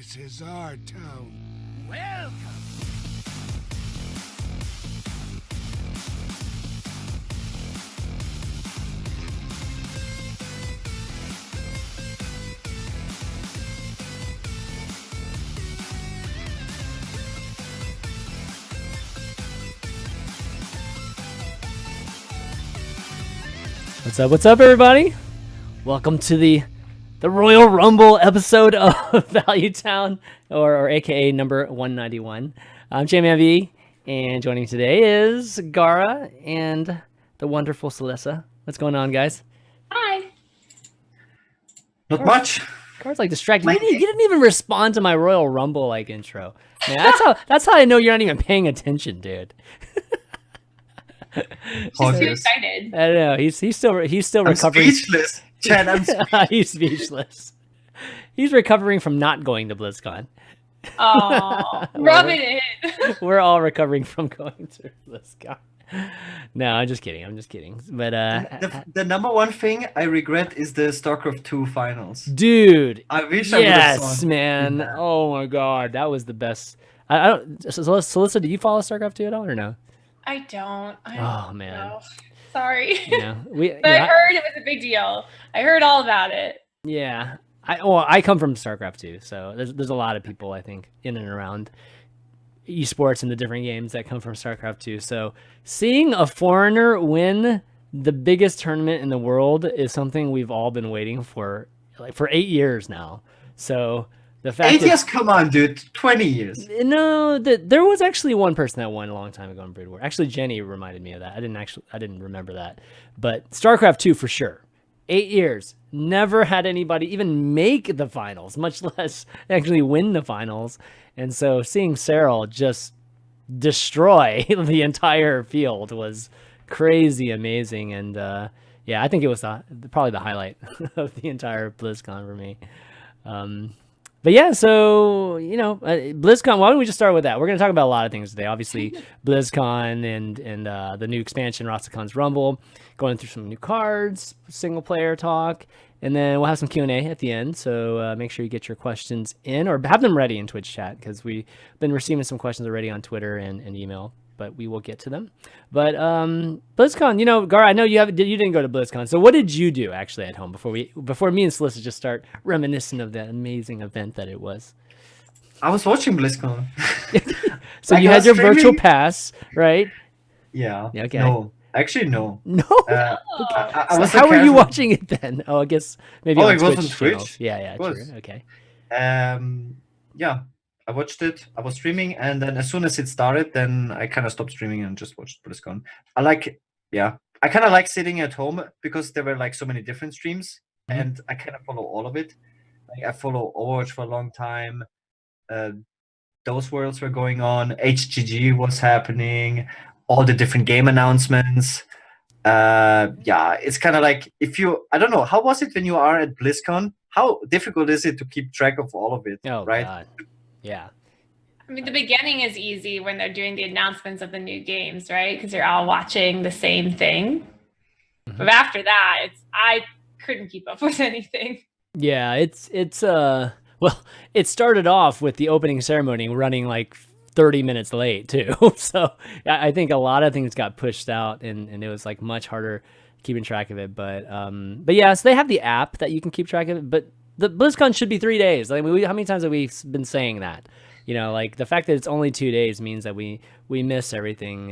This is our town. Welcome. What's up, everybody? Welcome to the Royal Rumble episode of Value Town, or AKA number 191. I'm ChanmanV, and joining me today is Gaara and the wonderful Slysssa. What's going on, guys? Hi. Not much. Gaara's like distracted. You didn't even respond to my Royal Rumble intro. Man, that's how I know you're not even paying attention, dude. He's too excited. I don't know. He's still I'm recovering. speechless. Chan, I'm He's speechless. He's recovering from not going to BlizzCon. Oh, rub it in. We're all recovering from going to BlizzCon. No, I'm just kidding. But the number one thing I regret is the StarCraft 2 finals. dude, I wish I would have yes, saw man. that. Oh my god, that was the best. I don't. Slysssa, do you follow StarCraft 2 at all or no? I don't. Oh, man. know. Sorry. Yeah, But I heard it was a big deal. I heard all about it. Yeah. I come from StarCraft 2, so there's a lot of people I think in and around esports and the different games that come from StarCraft 2. So seeing a foreigner win the biggest tournament in the world is something we've all been waiting for, like for 8 years now. So the fact 8 years, come on, dude. 20 years. no, there was actually one person that won a long time ago in Brood War. Actually, Jenny reminded me of that. I didn't remember that. But StarCraft 2 for sure. 8 years. Never had anybody even make the finals, much less actually win the finals. And so seeing Serral just destroy the entire field was crazy amazing. And yeah, I think it was probably the highlight of the entire BlizzCon for me. But yeah, so, BlizzCon, why don't we just start with that? We're going to talk about a lot of things today. Obviously, BlizzCon and the new expansion, Rastakhan's Rumble, going through some new cards, single-player talk, and then we'll have some Q&A at the end. So make sure you get your questions in, or have them ready in Twitch chat, because we've been receiving some questions already on Twitter and email, but we will get to them. But BlizzCon, Gaara, I know you didn't go to BlizzCon. So what did you do actually at home before me and Slysssa just start reminiscing of that amazing event that it was? I was watching BlizzCon. So you had your virtual pass, right? Yeah. Okay. No. Actually, no. No. I So was how were you casual- watching it then? Oh, I guess maybe on it was Twitch on Twitch. channels. Yeah, It true. was. Okay. Yeah. I watched it. I was streaming, and then as soon as it started, then I kind of stopped streaming and just watched BlizzCon. I kind of like sitting at home because there were like so many different streams, and I kind of follow all of it. Like I follow Overwatch for a long time. Those worlds were going on. HGG was happening. All the different game announcements. Yeah, it's kind of like I don't know, how was it when you are at BlizzCon? How difficult is it to keep track of all of it? Oh, right? God. Yeah. I mean, the beginning is easy when they're doing the announcements of the new games, right? Because you're all watching the same thing. Mhm. But after that, I couldn't keep up with anything. Yeah, well, it started off with the opening ceremony running like 30 minutes late too. So I think a lot of things got pushed out and it was like much harder keeping track of it. But yeah, so they have the app that you can keep track of it, but the BlizzCon should be 3 days. Like, how many times have we been saying that? Like the fact that it's only 2 days means that we miss everything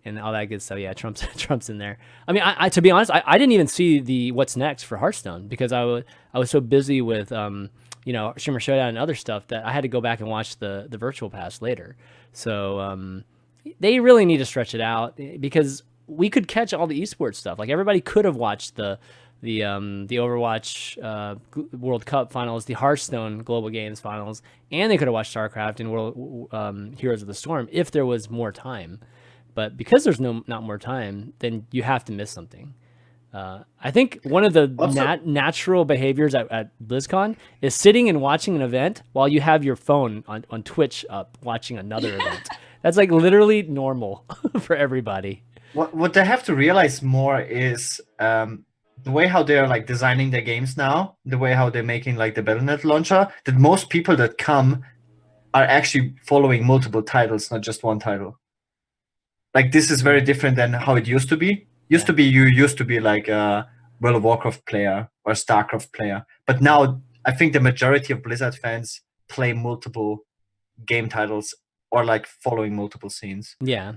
and all that good stuff. Yeah, Trump's in there. I mean, I to be honest, I didn't even see the what's next for Hearthstone because I was so busy with Shimmer Showdown and other stuff that I had to go back and watch the virtual pass later. So they really need to stretch it out because we could catch all the esports stuff. Like everybody could have watched the Overwatch World Cup finals, the Hearthstone Global Games finals, and they could have watched StarCraft and World Heroes of the Storm if there was more time. But because there's not more time, then you have to miss something. I think one of the natural behaviors at BlizzCon is sitting and watching an event while you have your phone on Twitch up watching another event. That's like literally normal for everybody. What they have to realize more is the way how they're like designing their games now, the way how they're making like the Battle.net launcher, that most people that come are actually following multiple titles, not just one title. Like this is very different than how it used to be. You used to be like a World of Warcraft player or a StarCraft player, but now I think the majority of Blizzard fans play multiple game titles or like following multiple scenes. Yeah,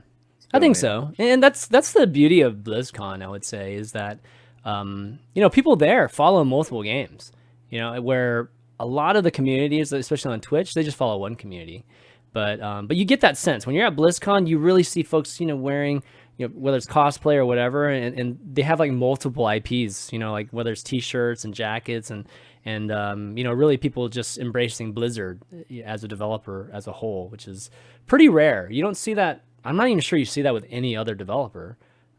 So, I think yeah. so, and that's the beauty of BlizzCon. I would say is that people there follow multiple games. Where a lot of the communities, especially on Twitch, they just follow one community. But you get that sense when you're at BlizzCon. You really see folks wearing whether it's cosplay or whatever, and they have like multiple IPs. Like whether it's T-shirts and jackets and really people just embracing Blizzard as a developer as a whole, which is pretty rare. You don't see that. I'm not even sure you see that with any other developer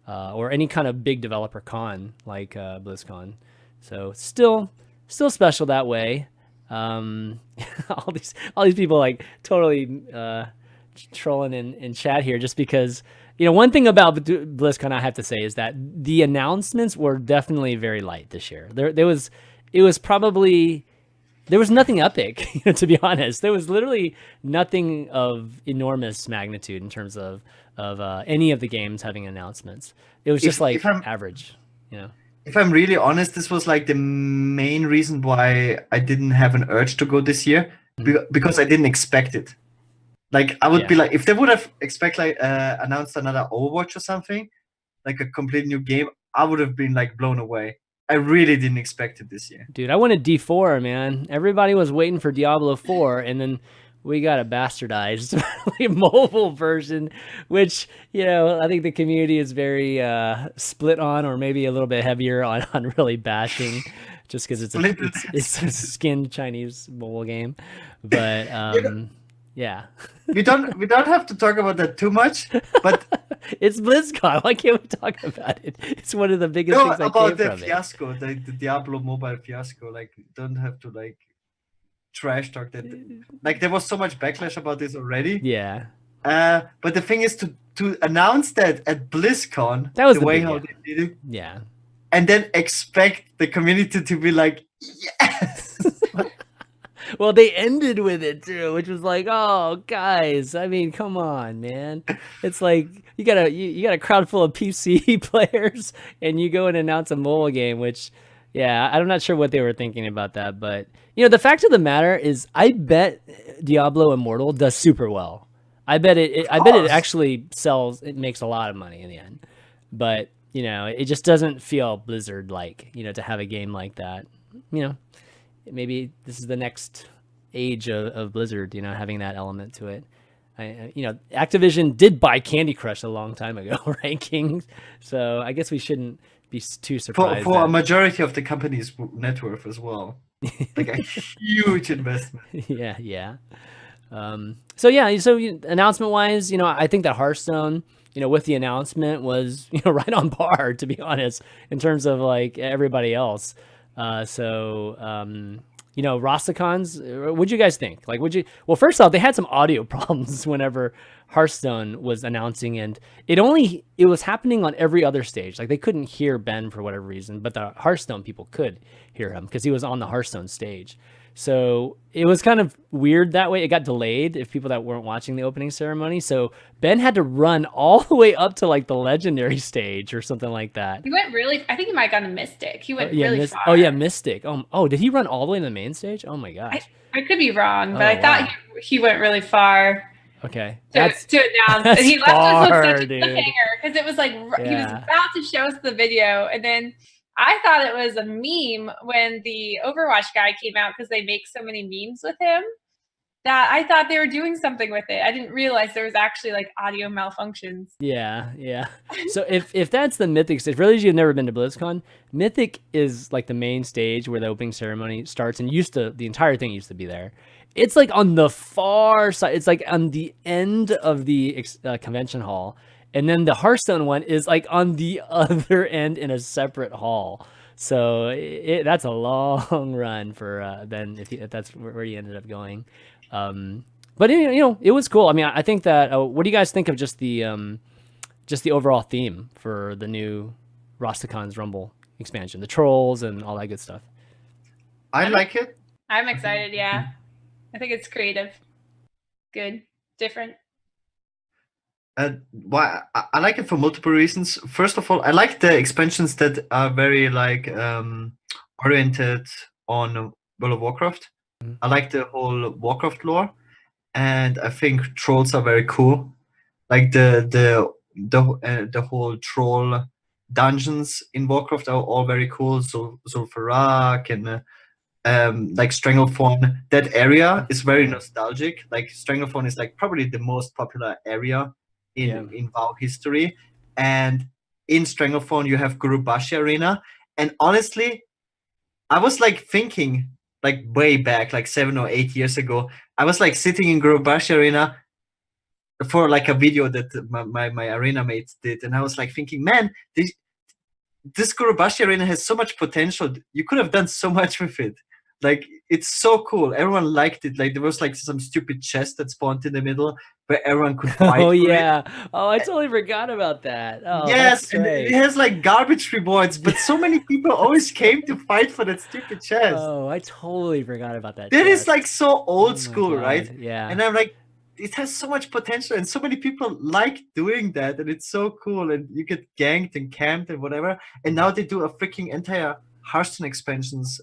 or any kind of big developer con like BlizzCon. So still special that way. All these people like totally trolling in chat here just because one thing about BlizzCon I have to say is that the announcements were definitely very light this year. There was nothing epic, to be honest. There was literally nothing of enormous magnitude in terms of any of the games having announcements. It was just average, If I'm really honest, this was like the main reason why I didn't have an urge to go this year, because I didn't expect it. Like I would be like, if they would have announced another Overwatch or something, like a complete new game, I would have been like blown away. I really didn't expect it this year. Dude, I wanted D4, man. Everybody was waiting for Diablo 4, and then we got a bastardized mobile version, which, I think the community is very split on, or maybe a little bit heavier on really bashing, just because it's a skinned Chinese mobile game. But yeah. We don't have to talk about that too much, but it's BlizzCon. Why can't we talk about it? It's one of the biggest things that came the from fiasco, the Diablo mobile fiasco. Like, don't have to like trash talk that. Like, there was so much backlash about this already. Yeah. But the thing is to announce that at BlizzCon, that was the way how they did it. Yeah. And then expect the community to be like, yes. Well, they ended with it too, which was like, oh, guys, I mean, come on, man. It's like you got a crowd full of PC players, and you go and announce a mobile game, which, yeah, I'm not sure what they were thinking about that, but the fact of the matter is, I bet Diablo Immortal does super well. I bet it actually sells. It makes a lot of money in the end, but it just doesn't feel Blizzard like to have a game like that. Maybe this is the next age of Blizzard, having that element to it. Activision did buy Candy Crush a long time ago, right, King? So I guess we shouldn't be too surprised. For a majority of the company's net worth as well. Like a huge investment. Yeah. So announcement-wise, I think that Hearthstone, with the announcement was, right on par, to be honest, in terms of like everybody else. Rastakhan's, what'd you guys think? Like, well, first off, they had some audio problems whenever Hearthstone was announcing, and it was happening on every other stage. Like, they couldn't hear Ben for whatever reason, but the Hearthstone people could hear him because he was on the Hearthstone stage. So it was kind of weird that way. It got delayed if people that weren't watching the opening ceremony. So Ben had to run all the way up to like the legendary stage or something like that. He went I think he might have gone to Mystic. He went really far. Oh yeah, Mystic. Oh, did he run all the way to the main stage? Oh my gosh. I could be wrong, but I thought he went really far. Okay. To announce. And he left us with such a cliffhanger because it was like he was about to show us the video, and then I thought it was a meme when the Overwatch guy came out because they make so many memes with him that I thought they were doing something with it. I didn't realize there was actually like audio malfunctions. Yeah. So if that's the Mythic stage, for those of you who've never been to BlizzCon, Mythic is like the main stage where the opening ceremony starts, and the entire thing used to be there. It's like on the far side. It's like on the end of the convention hall. And then the Hearthstone one is like on the other end in a separate hall. So that's a long run for Ben if that's where he ended up going. But it was cool. I mean, I think that. What do you guys think of just the overall theme for the new Rastakhan's Rumble expansion, the trolls and all that good stuff. I like it. I'm excited. Yeah, I think it's creative, good, different. Why I like it for multiple reasons. First of all, I like the expansions that are very like oriented on World of Warcraft. Mhm. I like the whole Warcraft lore, and I think trolls are very cool. Like the whole troll dungeons in Warcraft are all very cool. So Zul'Farrak and like Stranglethorn. That area is very nostalgic. Like Stranglethorn is like probably the most popular area in WoW history. And in Stranglethorn you have Gurubashi Arena. And honestly, I was like thinking like way back, like 7 or 8 years ago, I was like sitting in Gurubashi Arena for like a video that my arena mates did, and I was like thinking, man, this Gurubashi Arena has so much potential. You could have done so much with it. Like, it's so cool. Everyone liked it. Like, there was like some stupid chest that spawned in the middle where everyone could fight. Oh for yeah. it. Oh, I totally forgot about that. Oh, yes, and it has like garbage rewards, but so many people always came to fight for that stupid chest. Oh, I totally forgot about that. That is like so old school, God. right? Yeah. And I'm like, it has so much potential, and so many people like doing that, and it's so cool, and you get ganked and camped and whatever. And now they do a freaking entire Hearthstone expansions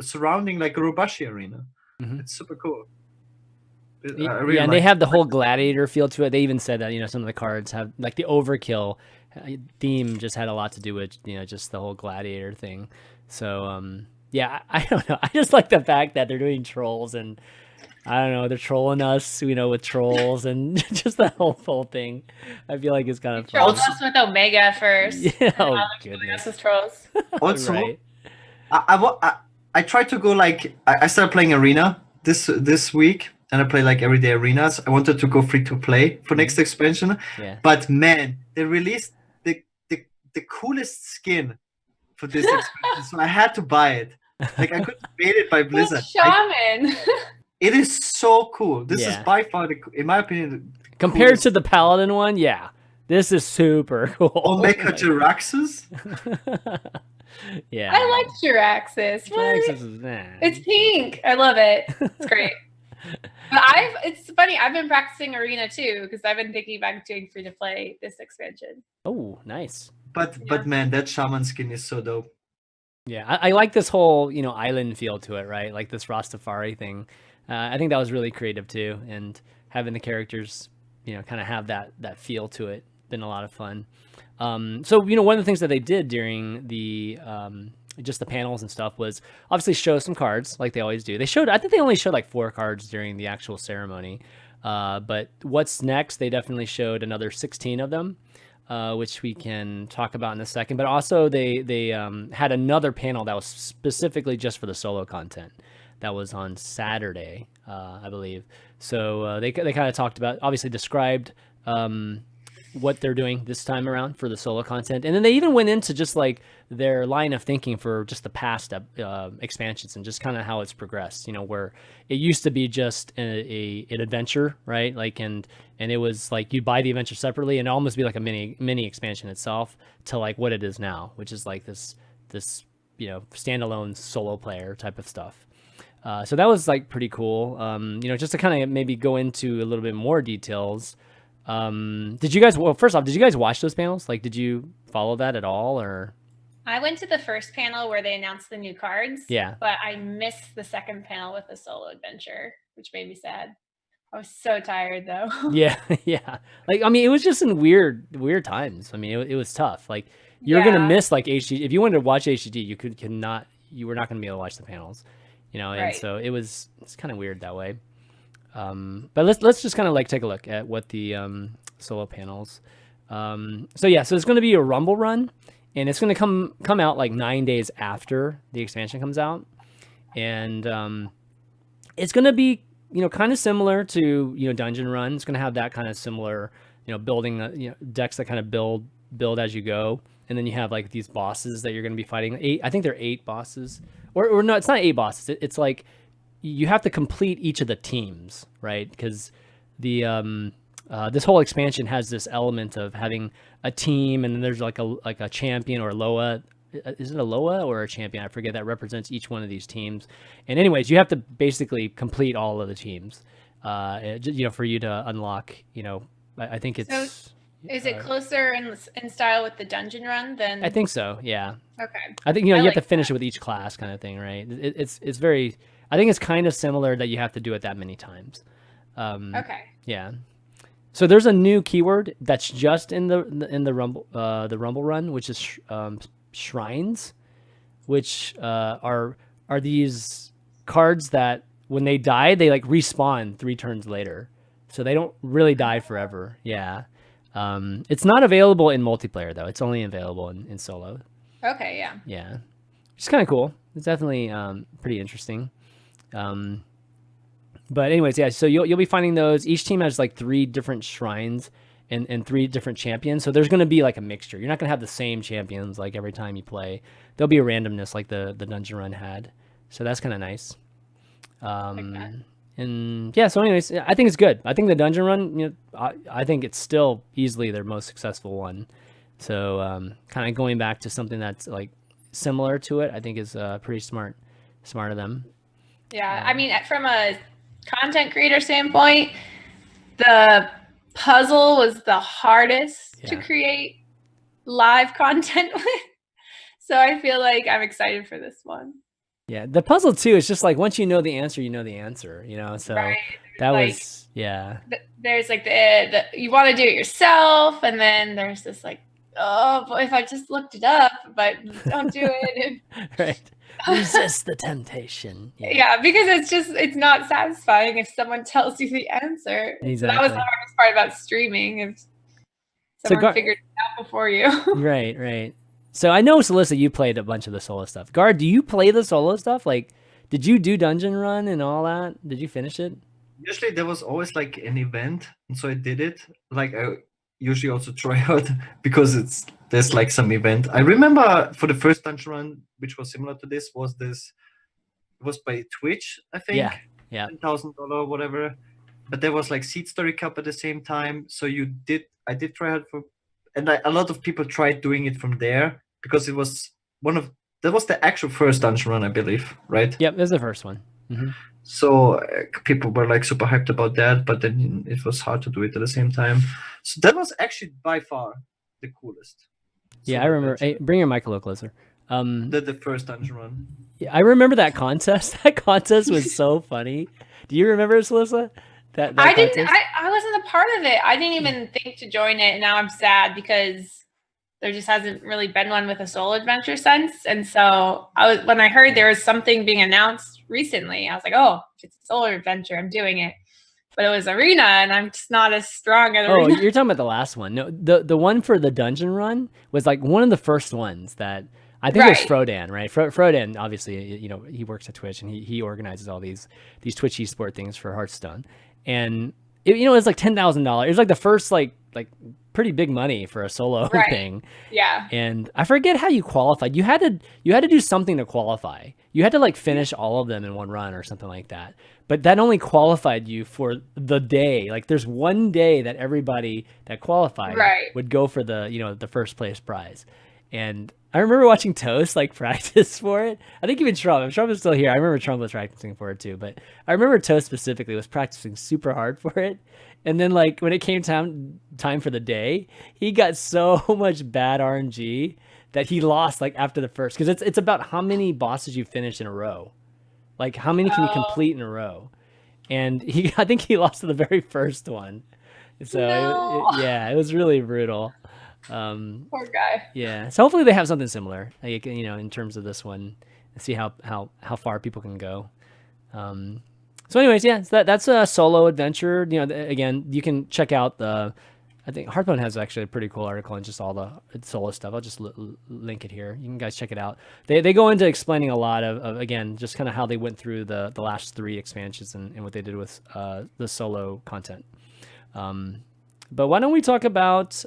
surrounding like Gurubashi Arena. Mhm. It's super cool. Yeah, and they have the whole gladiator feel to it. They even said that, you know, some of the cards have like the overkill theme just had a lot to do with, you know, just the whole gladiator thing. So yeah, I don't know. I just like the fact that they're doing trolls, and I don't know, they're trolling us, you know, with trolls and just that whole thing. I feel like it's kind of trolled us with Omega first. Yeah, oh goodness. Us with trolls. Also, right. I tried to go like I started playing Arena this week, and I play like everyday arenas. I wanted to go free to play for next expansion, but man, they released the coolest skin for this expansion, so I had to buy it. Like, I couldn't beat it by Blizzard. Shaman. It is so cool. This is by far, in my opinion, compared to the Paladin one. Yeah, this is super cool. Omega Jiraxxus. Yeah, I like Jiraxxus. It's pink. I love it. It's great. But it's funny. I've been practicing Arena too, because I've been thinking about doing free to play this expansion. Oh, nice. But man, that shaman skin is so dope. Yeah, I like this whole, you know, island feel to it, right? Like this Rastafari thing. I think that was really creative too, and having the characters, you know, kind of have that feel to it. Been a lot of fun. So, you know, one of the things that they did during the just the panels and stuff was obviously show some cards like they always do. I think they only showed like 4 cards during the actual ceremony. But what's next? They definitely showed another 16 of them, which we can talk about in a second. But also they had another panel that was specifically just for the solo content. That was on Saturday, I believe. So they kind of talked about, obviously described what they're doing this time around for the solo content, and then they even went into just like their line of thinking for just the past expansions and just kind of how it's progressed. You know, where it used to be just an adventure, right? Like and it was like you buy the adventure separately and almost be like a mini expansion itself, to like what it is now, which is like this you know, standalone solo player type of stuff. So that was like pretty cool. You know, just to kind of maybe go into a little bit more details. Did you guys, well, first off, did you guys watch those panels? Like, did you follow that at all, or? I went to the first panel where they announced the new cards. Yeah. But I missed the second panel with the solo adventure, which made me sad. I was so tired though. Yeah. Like, I mean, it was just in weird times. I mean, it was tough. Like, you're going to miss like HG. If you wanted to watch HGD, you were not going to be able to watch the panels, you know? And so it's kind of weird that way. But let's just kind of like take a look at what the solo panels. So it's going to be a Rumble run, and it's going to come out like 9 days after the expansion comes out, and it's going to be, you know, kind of similar to, you know, Dungeon Run. It's going to have that kind of similar, you know, building you know, decks that kind of build as you go, and then you have like these bosses that you're going to be fighting. I think there are 8 bosses, or no, it's not 8 bosses. It's like you have to complete each of the teams, right? Because the this whole expansion has this element of having a team, and then there's like a champion or Loa. Is it a Loa or a champion? I forget, that represents each one of these teams. And anyways, you have to basically complete all of the teams, for you to unlock. I think it's. So is it closer in style with the dungeon run than? I think so. Yeah. Okay. I think you have to finish it with each class, kind of thing, right? It's very. I think it's kind of similar that you have to do it that many times. Okay. Yeah. So there's a new keyword that's just in the Rumble run, which is shrines, which are these cards that when they die, they like respawn 3 turns later, so they don't really die forever. Yeah. It's not available in multiplayer though; it's only available in solo. Okay. Yeah. Yeah, it's kind of cool. It's definitely pretty interesting. But anyways, yeah. So you'll be finding those. Each team has like 3 different shrines and 3 different champions. So there's going to be like a mixture. You're not going to have the same champions like every time you play. There'll be a randomness like the dungeon run had. So that's kind of nice. And yeah. So anyways, I think it's good. I think the dungeon run, I think it's still easily their most successful one. So kind of going back to something that's like similar to it, I think is pretty smart of them. Yeah. I mean, from a content creator standpoint, the puzzle was the hardest to create live content with. So I feel like I'm excited for this one. Yeah, the puzzle too is just like once you know the answer, So right. that like, was There's like the you want to do it yourself, and then there's this like, oh, but if I just looked it up, but don't do it. Right. Resist the temptation. Yeah, because it's not satisfying if someone tells you the answer. Exactly. So that was the hardest part about streaming, if someone figured it out before you. Right. So I know, Slysssa, you played a bunch of the solo stuff. Gar, do you play the solo stuff? Like, did you do dungeon run and all that? Did you finish it? Usually there was always like an event, and so I did it. Like I usually also try out because there's like some event. I remember for the first dungeon run, which was similar to this, it was by Twitch, I think. Yeah. $10,000 or whatever. But there was like Seed Story Cup at the same time. So I did try out a lot of people tried doing it from there because it was that was the actual first dungeon run, I believe, right? Yep, it was the first one. Mm-hmm. So people were like super hyped about that, but then it was hard to do it at the same time. So that was actually by far the coolest. Yeah, I remember. Hey, bring your mic a little closer. The first dungeon run. Yeah, I remember that contest. That contest was so funny. Do you remember, Slysssa? That I didn't. I wasn't a part of it. I didn't even think to join it, and now I'm sad because there just hasn't really been one with a solo adventure since. And so when I heard there was something being announced recently, I was like, oh, if it's a solo adventure, I'm doing it. But it was arena, and I'm just not as strong at arena. Oh, you're talking about the last one. No, the one for the dungeon run was like one of the first ones that I think it was Frodan, right? Frodan, obviously, he works at Twitch and he organizes all these Twitch esport things for Hearthstone. And it was like $10,000. It was like the first like pretty big money for a solo thing. Yeah. And I forget how you qualified. You had to do something to qualify. You had to like finish all of them in one run or something like that. But that only qualified you for the day. Like there's one day that everybody that qualified would go for the first place prize. And I remember watching Toast like practice for it. I think even Trump is still here. I remember Trump was practicing for it too, but I remember Toast specifically was practicing super hard for it. And then like when it came time for the day, he got so much bad RNG that he lost like after the first, because it's about how many bosses you finish in a row. Like how many can you complete in a row? And I think he lost to the very first one. So it was really brutal. Poor guy. Yeah. So hopefully they have something similar, like, in terms of this one, and see how far people can go. So anyways, yeah, so that's a solo adventure. Again, you can check out I think Hearthstone has actually a pretty cool article on just all the solo stuff. I'll just link it here. You can guys check it out. They go into explaining a lot of again, just kind of how they went through the last 3 expansions and what they did with the solo content. But why don't we talk about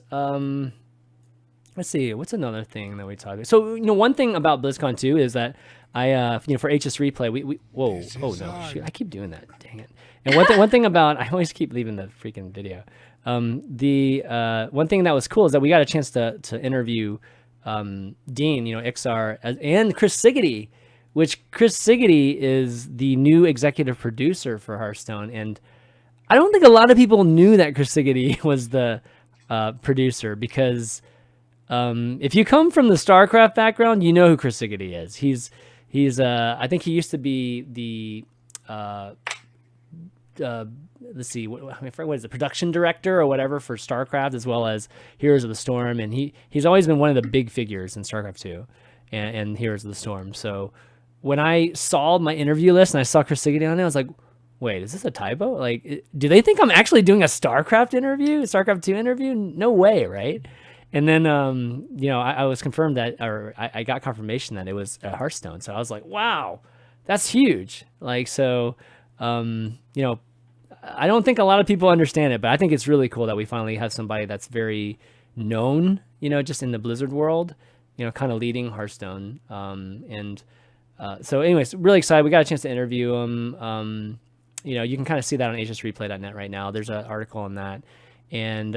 let's see, what's another thing that we talk about? So, one thing about BlizzCon too is that I, for HS Replay, we oh no, shoot, I keep doing that, dang it. And one thing about, I always keep leaving the freaking video. The one thing that was cool is that we got a chance to interview Dean, Iksar, and Chris Sigaty, which Chris Sigaty is the new executive producer for Hearthstone. And I don't think a lot of people knew that Chris Sigaty was the producer, because if you come from the StarCraft background, you know who Chris Sigaty is. He's I think he used to be the let's see, what is it, production director or whatever for StarCraft, as well as Heroes of the Storm, and he's always been one of the big figures in StarCraft 2 and Heroes of the Storm. So when I saw my interview list and I saw Chris Sigaty on it, I was like, wait, is this a typo? Like, do they think I'm actually doing a StarCraft interview, a StarCraft 2 interview? No way, right? And then, I was confirmed that, or I got confirmation that it was at Hearthstone. So I was like, wow, that's huge. Like, so, I don't think a lot of people understand it, but I think it's really cool that we finally have somebody that's very known, just in the Blizzard world, kind of leading Hearthstone. So anyways, really excited. We got a chance to interview him. You can kind of see that on HSReplay.net right now. There's an article on that. And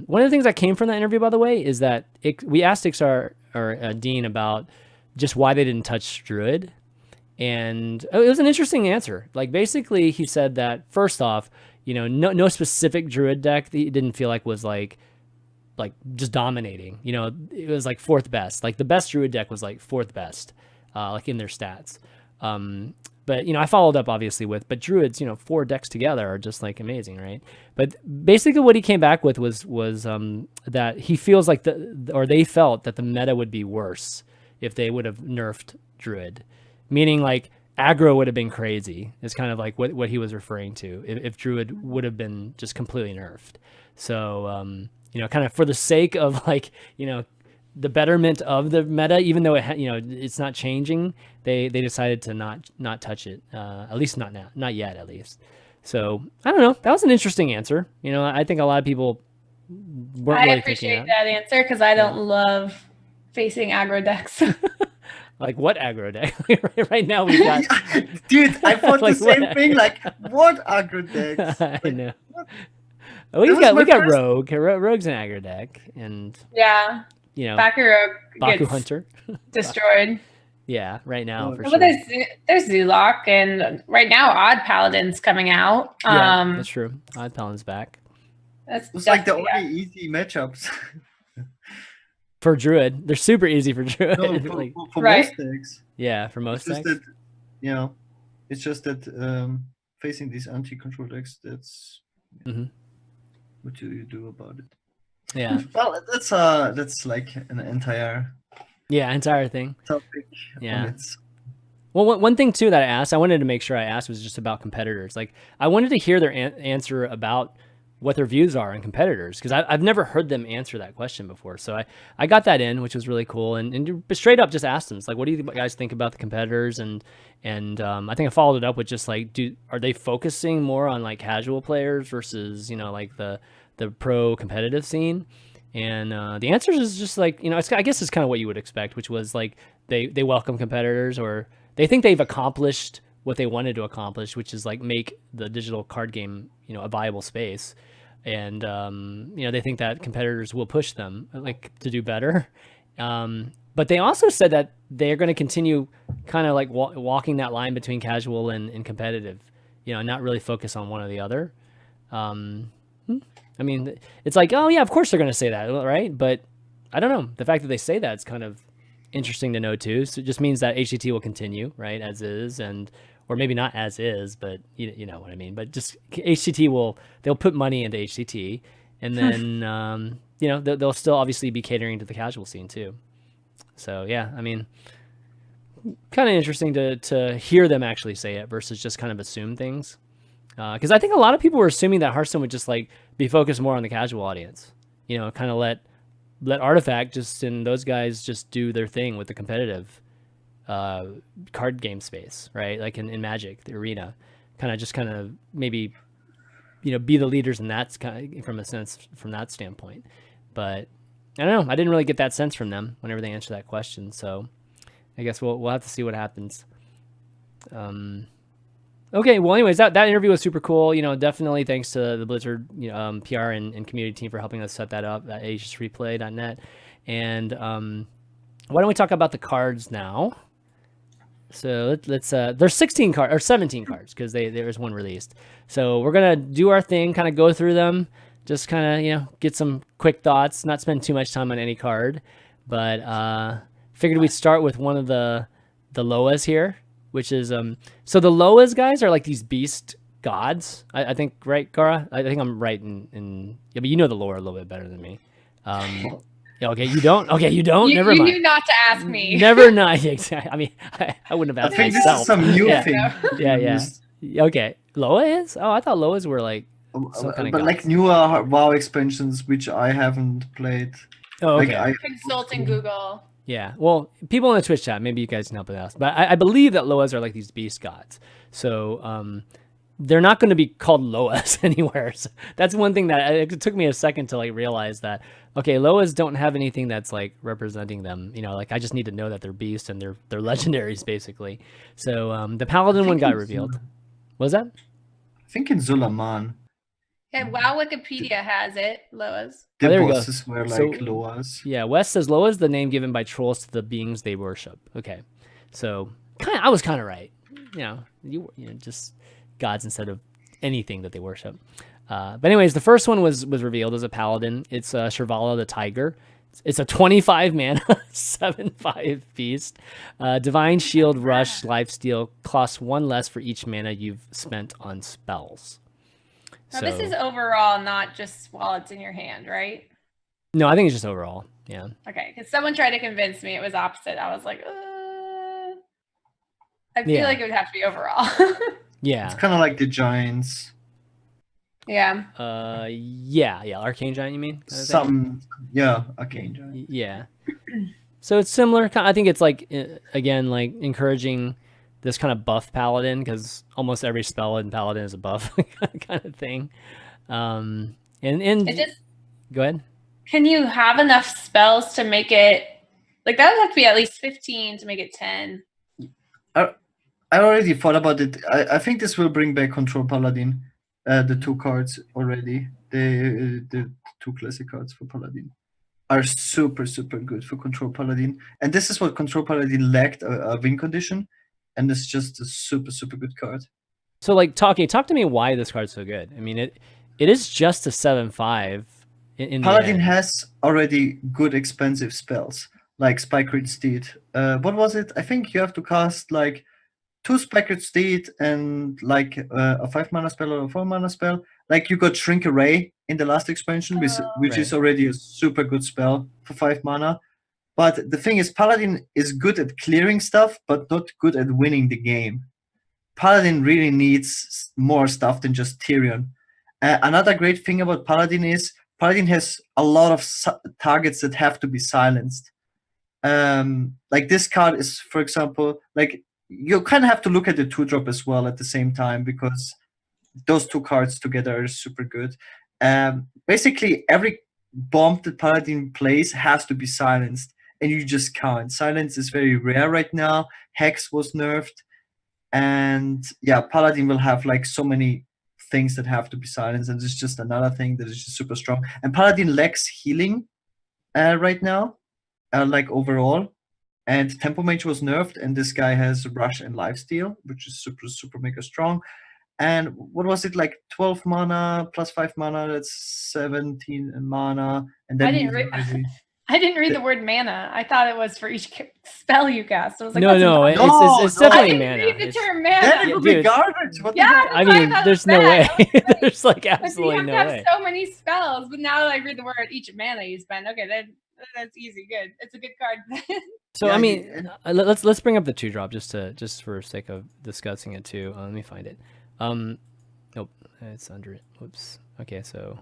one of the things that came from that interview, by the way, is that we asked Iksar or Dean about just why they didn't touch Druid. And it was an interesting answer. Like, basically, he said that, first off, no specific Druid deck that he didn't feel like was like just dominating. It was like fourth best. Like, the best Druid deck was like fourth best, like in their stats. But, I followed up obviously with, but Druids, 4 decks together are just like amazing, right? But basically what he came back with was that he feels like they felt that the meta would be worse if they would have nerfed Druid, meaning like aggro would have been crazy, is kind of like what he was referring to, if Druid would have been just completely nerfed. So, kind of for the sake of like, the betterment of the meta, even though it's not changing, they decided to not touch it, at least not now, not yet at least. So I don't know. That was an interesting answer. I think a lot of people weren't really appreciate that answer, because I don't love facing aggro decks. Like, what aggro deck? Right now we got. Dude, I thought the same thing. Like, what aggro decks? I know. We got Rogue. Rogue's an aggro deck, and yeah. Baku gets Hunter destroyed. Yeah, right now for well, sure. There's Zulok, and right now Odd Paladin's coming out. Yeah, that's true. Odd Paladin's back. It's like the only easy matchups. For Druid, they're super easy for Druid. No, for most decks. Yeah, for most decks. It's just that facing these anti-control decks, that's what do you do about it? Yeah. Well, that's like an entire thing. Topic. Yeah. Well, one thing too that I wanted to make sure I asked was just about competitors. Like, I wanted to hear their answer about what their views are on competitors, because I've never heard them answer that question before. So I got that in, which was really cool, and straight up just asked them, it's like, what do you guys think about the competitors? And I think I followed it up with just like, are they focusing more on like casual players versus like the pro competitive scene? And the answer is just like, I guess it's kind of what you would expect, which was like they welcome competitors, or they think they've accomplished what they wanted to accomplish, which is like make the digital card game a viable space. And they think that competitors will push them like to do better. But they also said that they're going to continue kind of like walking that line between casual and competitive, not really focus on one or the other. I mean, it's like, oh yeah, of course they're going to say that, right? But I don't know. The fact that they say that is kind of interesting to know too. So it just means that HCT will continue, right, as is, or maybe not as is, but you know what I mean. But just HCT they'll put money into HCT, and then they'll still obviously be catering to the casual scene too. So yeah, I mean, kind of interesting to hear them actually say it versus just kind of assume things. Because I think a lot of people were assuming that Hearthstone would just like be focused more on the casual audience, kind of let Artifact and those guys just do their thing with the competitive card game space, right? Like in Magic, the arena, kind of maybe be the leaders in that from that standpoint. But I don't know. I didn't really get that sense from them whenever they answered that question. So I guess we'll have to see what happens. Okay, well, anyways, that interview was super cool. Definitely thanks to the Blizzard PR and community team for helping us set that up at HSReplay.net. And why don't we talk about the cards now? So let's there's 16 cards or 17 cards because there was one released. So we're gonna do our thing, kind of go through them, just kind of get some quick thoughts, not spend too much time on any card, but figured we'd start with one of the Loas here, which is so the Loas guys are like these beast gods. I think, right, Gaara? I think I'm right in yeah, but you know the lore a little bit better than me. Yeah, okay, you don't. Okay, you don't. Never mind. You knew not to ask me. Never not. Exactly. I mean, I wouldn't have asked I think myself. this is some new thing. Yeah. Okay, Loa is. Oh, I thought Loas were like some kind of but gods. like newer WoW expansions, which I haven't played. Oh, okay. Like Consulting Google. Yeah. Well, people in the Twitch chat, maybe you guys can help us out. But I believe that Loas are like these beast gods. So they're not going to be called Loas anywhere. So that's one thing that it took me a second to like realize that. Okay, Loas don't have anything that's like representing them. Like I just need to know that they're beasts and they're legendaries basically. So the Paladin one got revealed. What was that? I think in Zulaman. Yeah, WoW Wikipedia has it. Loas. The there we go. bosses were like Loas. Yeah, Wes says Loa is the name given by trolls to the beings they worship. Okay, so I was kind of right. You just gods instead of anything that they worship. But anyways, the first one was revealed as a paladin. It's Shirvala the Tiger. It's a 25 mana, 7/5 beast. Divine Shield, Rush, Lifesteal, costs 1 less for each mana you've spent on spells. Now this is overall, not just while it's in your hand, right? No, I think it's just overall. Yeah. Okay, because someone tried to convince me it was opposite. I was like, I feel like it would have to be overall. Yeah. It's kind of like the Giants. Yeah. Yeah. Arcane Giant, you mean? Arcane Giant. Yeah. So it's similar. I think it's like, again, like encouraging this kind of buff paladin because almost every spell in paladin is a buff kind of thing. And it just, go ahead. Can you have enough spells to make it like that would have to be at least 15 to make it 10? I already thought about it. I think this will bring back Control Paladin. The 2 cards already. The 2 classic cards for Paladin are super good for Control Paladin. And this is what Control Paladin lacked, a win condition. And it's just a super good card. So like talk to me why this card's so good. I mean it is just a 7/5 in Paladin has already good expensive spells like Spikered Steed. What was it? I think you have to cast like 2 Spikered Steed and like a 5 mana spell or a 4 mana spell. Like you got Shrink Array in the last expansion, which is already a super good spell for 5 mana. But the thing is, Paladin is good at clearing stuff, but not good at winning the game. Paladin really needs more stuff than just Tyrion. Another great thing about Paladin is Paladin has a lot of targets that have to be silenced. Like this card is, for example, like you kind of have to look at the 2-drop as well at the same time because those 2 cards together are super good. Basically, every bomb that Paladin plays has to be silenced. And you just can't. Silence is very rare right now. Hex was nerfed. And yeah, Paladin will have like so many things that have to be silenced. And it's just another thing that is just super strong. And Paladin lacks healing right now, like overall. And Tempo Mage was nerfed. And this guy has Rush and Lifesteal, which is super mega strong. And what was it, like 12 mana plus 5 mana? That's 17 mana. And then I didn't read the word mana. I thought it was for each spell you cast. I was like, no, it's definitely mana. I didn't read the term mana. Then it would be garbage. I mean, there's no way. There's like absolutely no way. You have to have so many spells, but now that I read the word each mana you spend, okay, then that's easy. Good. It's a good card. So I mean, let's bring up the 2-drop just for sake of discussing it too. Let me find it. Nope, it's under it. Whoops. Okay, so,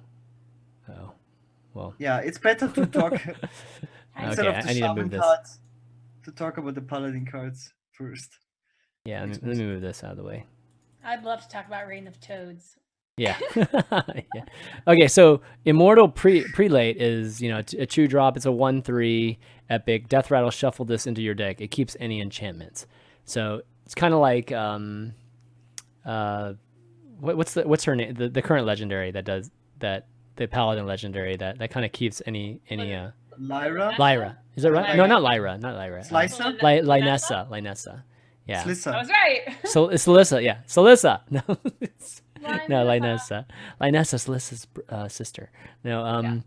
well. Yeah, it's better to talk instead of the I need to move this. cards, to talk about the Paladin cards first. Yeah, let me move this out of the way. I'd love to talk about Reign of Toads. Yeah. Yeah. Okay, so Immortal Prelate is, a 2-drop. It's a 1/3 epic. Death Rattle, shuffle this into your deck. It keeps any enchantments. So it's kind of like what's her name? The current legendary that does that. The paladin legendary that kind of keeps any Lyra. Is that right? Lyra. No, not Lyra. Not Lyra. Slysssa? Lynessa. Yeah. Slysssa. I was right. So it's Slysssa. Yeah. Slysssa. No. No, Lynessa. Lynessa, Slyssa's sister. No.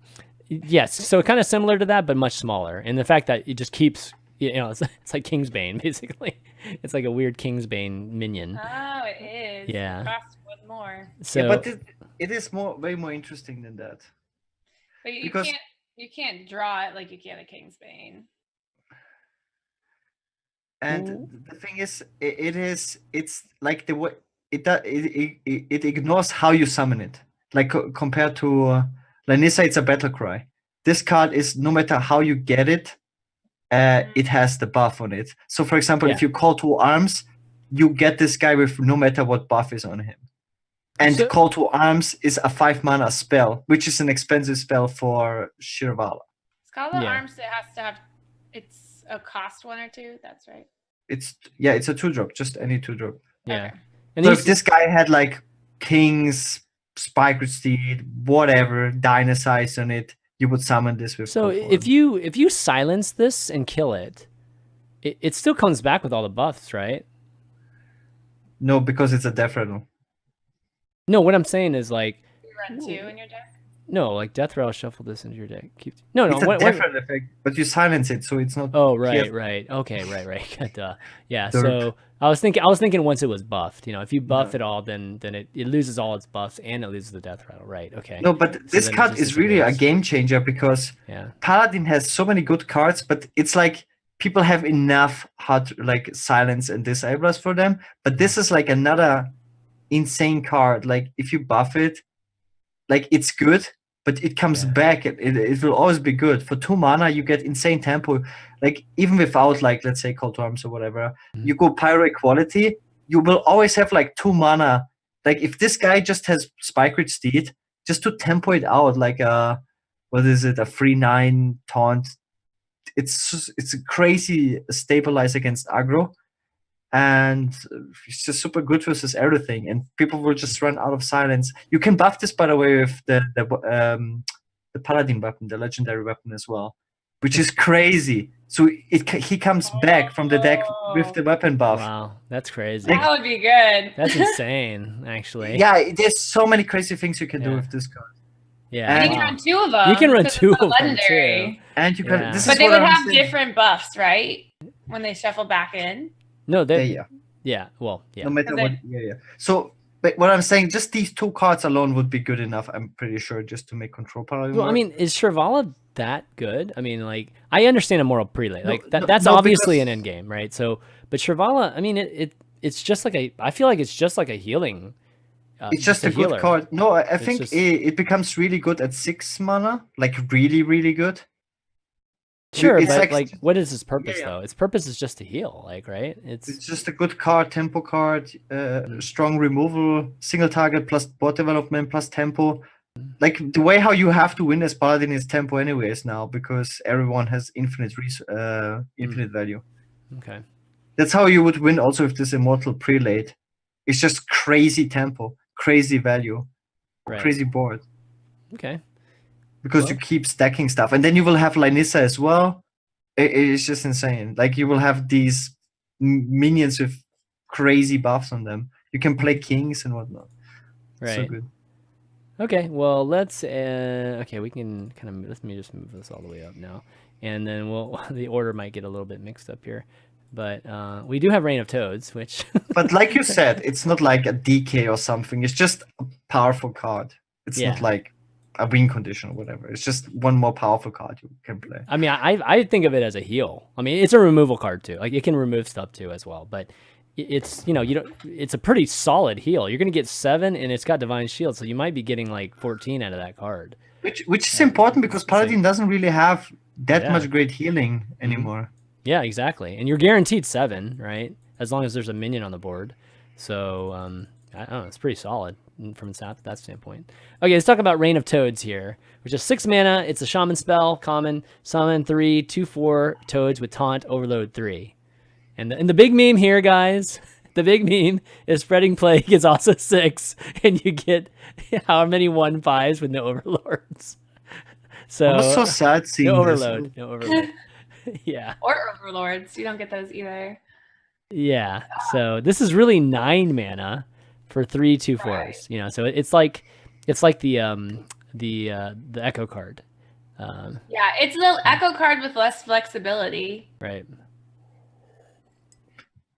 Yes. So kind of similar to that, but much smaller. And the fact that it just keeps, it's like Kingsbane basically. It's like a weird Kingsbane minion. Oh, it is. Yeah. It costs one more. So, yeah, but it is way more interesting than that. But because you can't draw it like you can a Kingsbane. And the thing is, it's like the way it ignores how you summon it. Like compared to Lynessa, it's a battle cry. This card is no matter how you get it, it has the buff on it. So for example, if you call 2 arms, you get this guy with no matter what buff is on him. And call 2 arms is a 5 mana spell, which is an expensive spell for Shirvala. It's called the arms. It has to have. It's a cost 1 or 2. That's right. It's a 2-drop, just any 2-drop. Yeah. Okay. And so if this guy had like Kings, Spike Steed, whatever, Dynasize on it, you would summon this with. So if you silence this and kill it, it still comes back with all the buffs, right? No, because it's a death rattle. No, what I'm saying is like You run 2 in your deck. no, like death rattle, shuffle this into your deck. It's a death rattle effect, but you silence it, so it's not. Oh right. Okay, right. Duh. Yeah. So I was thinking once it was buffed, if you buff it all, then it loses all its buffs and it loses the death rattle. Right. Okay. No, but this card is really a game changer because Paladin has so many good cards, but it's like people have enough hard like silence and disablers for them. But this is like another insane card. Like if you buff it, like it's good, but it comes back. It will always be good. For 2 mana, you get insane tempo. Like even without like let's say Call to Arms or whatever, you go Pyro Equality, you will always have like 2 mana. Like if this guy just has Spike Ridge Steed, just to tempo it out like a 3/9 taunt. It's a crazy stabilize against aggro. And it's just super good versus everything, and people will just run out of silence. You can buff this, by the way, with the Paladin weapon, the legendary weapon as well, which is crazy. So he comes back from the deck with the weapon buff. Wow, that's crazy. That would be good. That's insane, actually. Yeah, there's so many crazy things you can do with this card. Yeah, and you can run 2 of them. You can run 2 of them legendary. too. And you can. This but is they what would I'm have saying. different buffs, right? When they shuffle back in. No, yeah. Well, yeah. No matter what. Yeah. So, but what I'm saying, just these 2 cards alone would be good enough. I'm pretty sure, just to make control Paladin. Well, I mean, is Shirvala that good? I mean, like, I understand a moral prelate, like that's obviously an end game, right? So, but Shirvala, I mean, it's just like I feel like it's just like a healing. It's just a good card. No, I think it becomes really good at 6 mana, like really, really good. Sure, it's but like, what is its purpose though? Its purpose is just to heal, like, right? It's just a good card, tempo card, strong removal, single target plus board development plus tempo. Like the way how you have to win as Paladin is tempo anyways now, because everyone has infinite value. Okay. That's how you would win also with this Immortal Prelate. It's just crazy tempo, crazy value, crazy board. Okay. Because you keep stacking stuff, and then you will have Lynessa as well. It's just insane. Like you will have these minions with crazy buffs on them. You can play kings and whatnot. Right. So good. Okay. Well, let's. Okay, we can kind of. Let me just move this all the way up now, and then the order might get a little bit mixed up here, but we do have Reign of Toads, which. But like you said, it's not like a DK or something. It's just a powerful card. It's not like a win condition or whatever. It's just one more powerful card you can play. I mean, I think of it as a heal. I mean, it's a removal card too. Like it can remove stuff too as well. But it's it's a pretty solid heal. You're gonna get 7, and it's got Divine Shield, so you might be getting like 14 out of that card. Which is important because Paladin doesn't really have that much great healing anymore. Yeah, exactly. And you're guaranteed 7, right? As long as there's a minion on the board. So I don't know, it's pretty solid from that standpoint. Okay, let's talk about Reign of Toads here, which is 6 mana. It's a shaman spell, common, summon 3/2/4 toads with taunt, overload 3. And the big meme here, guys, the big meme is spreading plague is also 6, and you get how many 1/5s with no overlords. So I was so sad seeing no this. overload, no overload. Yeah. Or overlords. You don't get those either. Yeah. So this is really 9 mana for 3 2/4s. Right. You know, so it's like the echo card. Yeah, it's a little echo card with less flexibility. Right.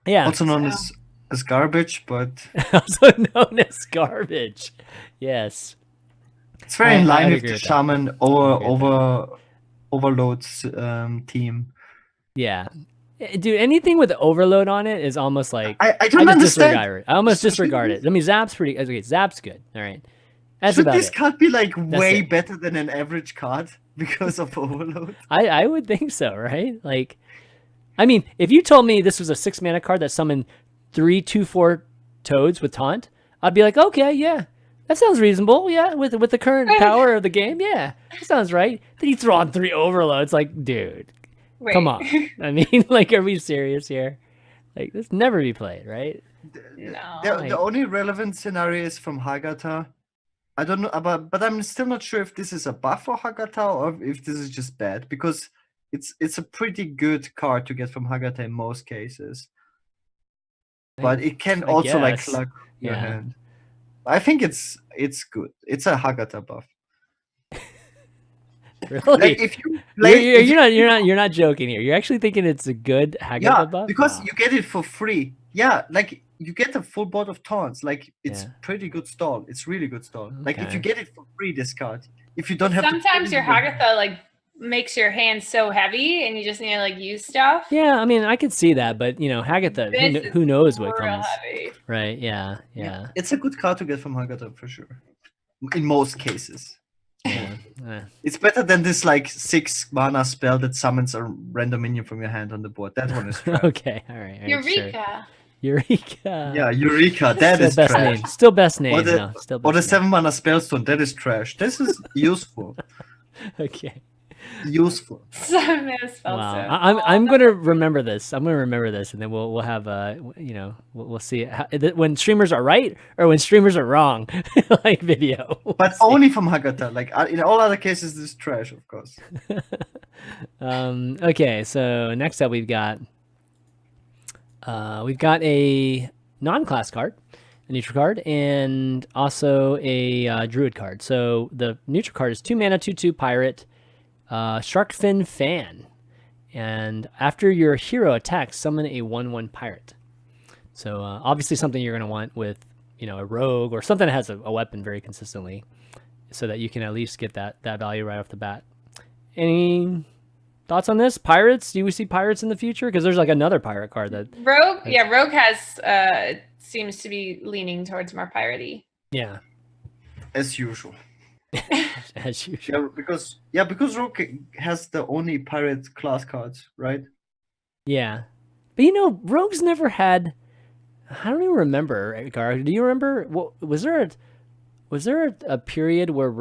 Yeah. Also known as garbage, but also known as garbage. Yes. it's very in line with agree the with that. Shaman overloads team. Yeah. Dude, anything with overload on it is almost like I don't just understand. disregard it. I almost disregard it. I mean, Zap's pretty. Okay, Zap's good. All right. That's Should about this it. card be like way it. better than an average card because of overload? I would think so, right? Like, I mean, if you told me this was a 6 mana card that summoned 3 2/4 toads with taunt, I'd be like, okay, yeah, that sounds reasonable. Yeah, with the current power of the game, yeah, that sounds right. Then you throw on 3 overloads, like, dude, Wait. come on. I mean, like, are we serious here? Like, this never be played, right? No. The only relevant scenario is from Hagata. I don't know, but I'm still not sure if this is a buff for Hagata or if this is just bad, because it's a pretty good card to get from Hagata in most cases. But it can also like guess. cluck your Yeah. hand. I think it's good. It's a Hagata buff. Really? Like if you play, You're not joking here. You're actually thinking it's a good Hagata buff? because Wow. you get it for free. Yeah, like you get a full board of taunts. Like it's Yeah. pretty good stall. It's really good stall. Like if Okay. you get it for free, this card. If you don't have Sometimes to your Hagatha like makes your hand so heavy and you just need to like use stuff. Yeah, I mean, I could see that, but you know, Hagata, This is who knows what real comes, heavy. right? Yeah. It's a good card to get from Hagata for sure. In most cases. Yeah. It's better than this like 6 mana spell that summons a random minion from your hand on the board. That one is trash. Okay, all right. Eureka. Sure. Eureka. Yeah, Eureka. That Still is best trash. name. Still best name. Or the, no, still or the best name. 7 mana spellstone. That is trash. This is useful. Okay. Useful. Wow. I'm gonna remember this. I'm gonna remember this, and then we'll have we'll see when streamers are right or when streamers are wrong, like video. But only from Hagata. Like in all other cases, this is trash, of course. Okay, so next up we've got a non-class card, a neutral card, and also a druid card. So the neutral card is 2 mana, 2/2 pirate, Sharkfin Fan, and after your hero attacks, summon a 1/1 pirate. So obviously something you're going to want with a rogue or something that has a weapon very consistently, so that you can at least get that value right off the bat. Any thoughts on this? Pirates? Do we see pirates in the future? Because there's like another pirate card that Rogue. Yeah, Rogue has seems to be leaning towards more piratey. Yeah. As usual. As usual. Yeah, because Rogue has the only pirate class cards, right? Yeah. But Rogue's never had. I don't even remember, Gaara. Do you remember? Was there a period where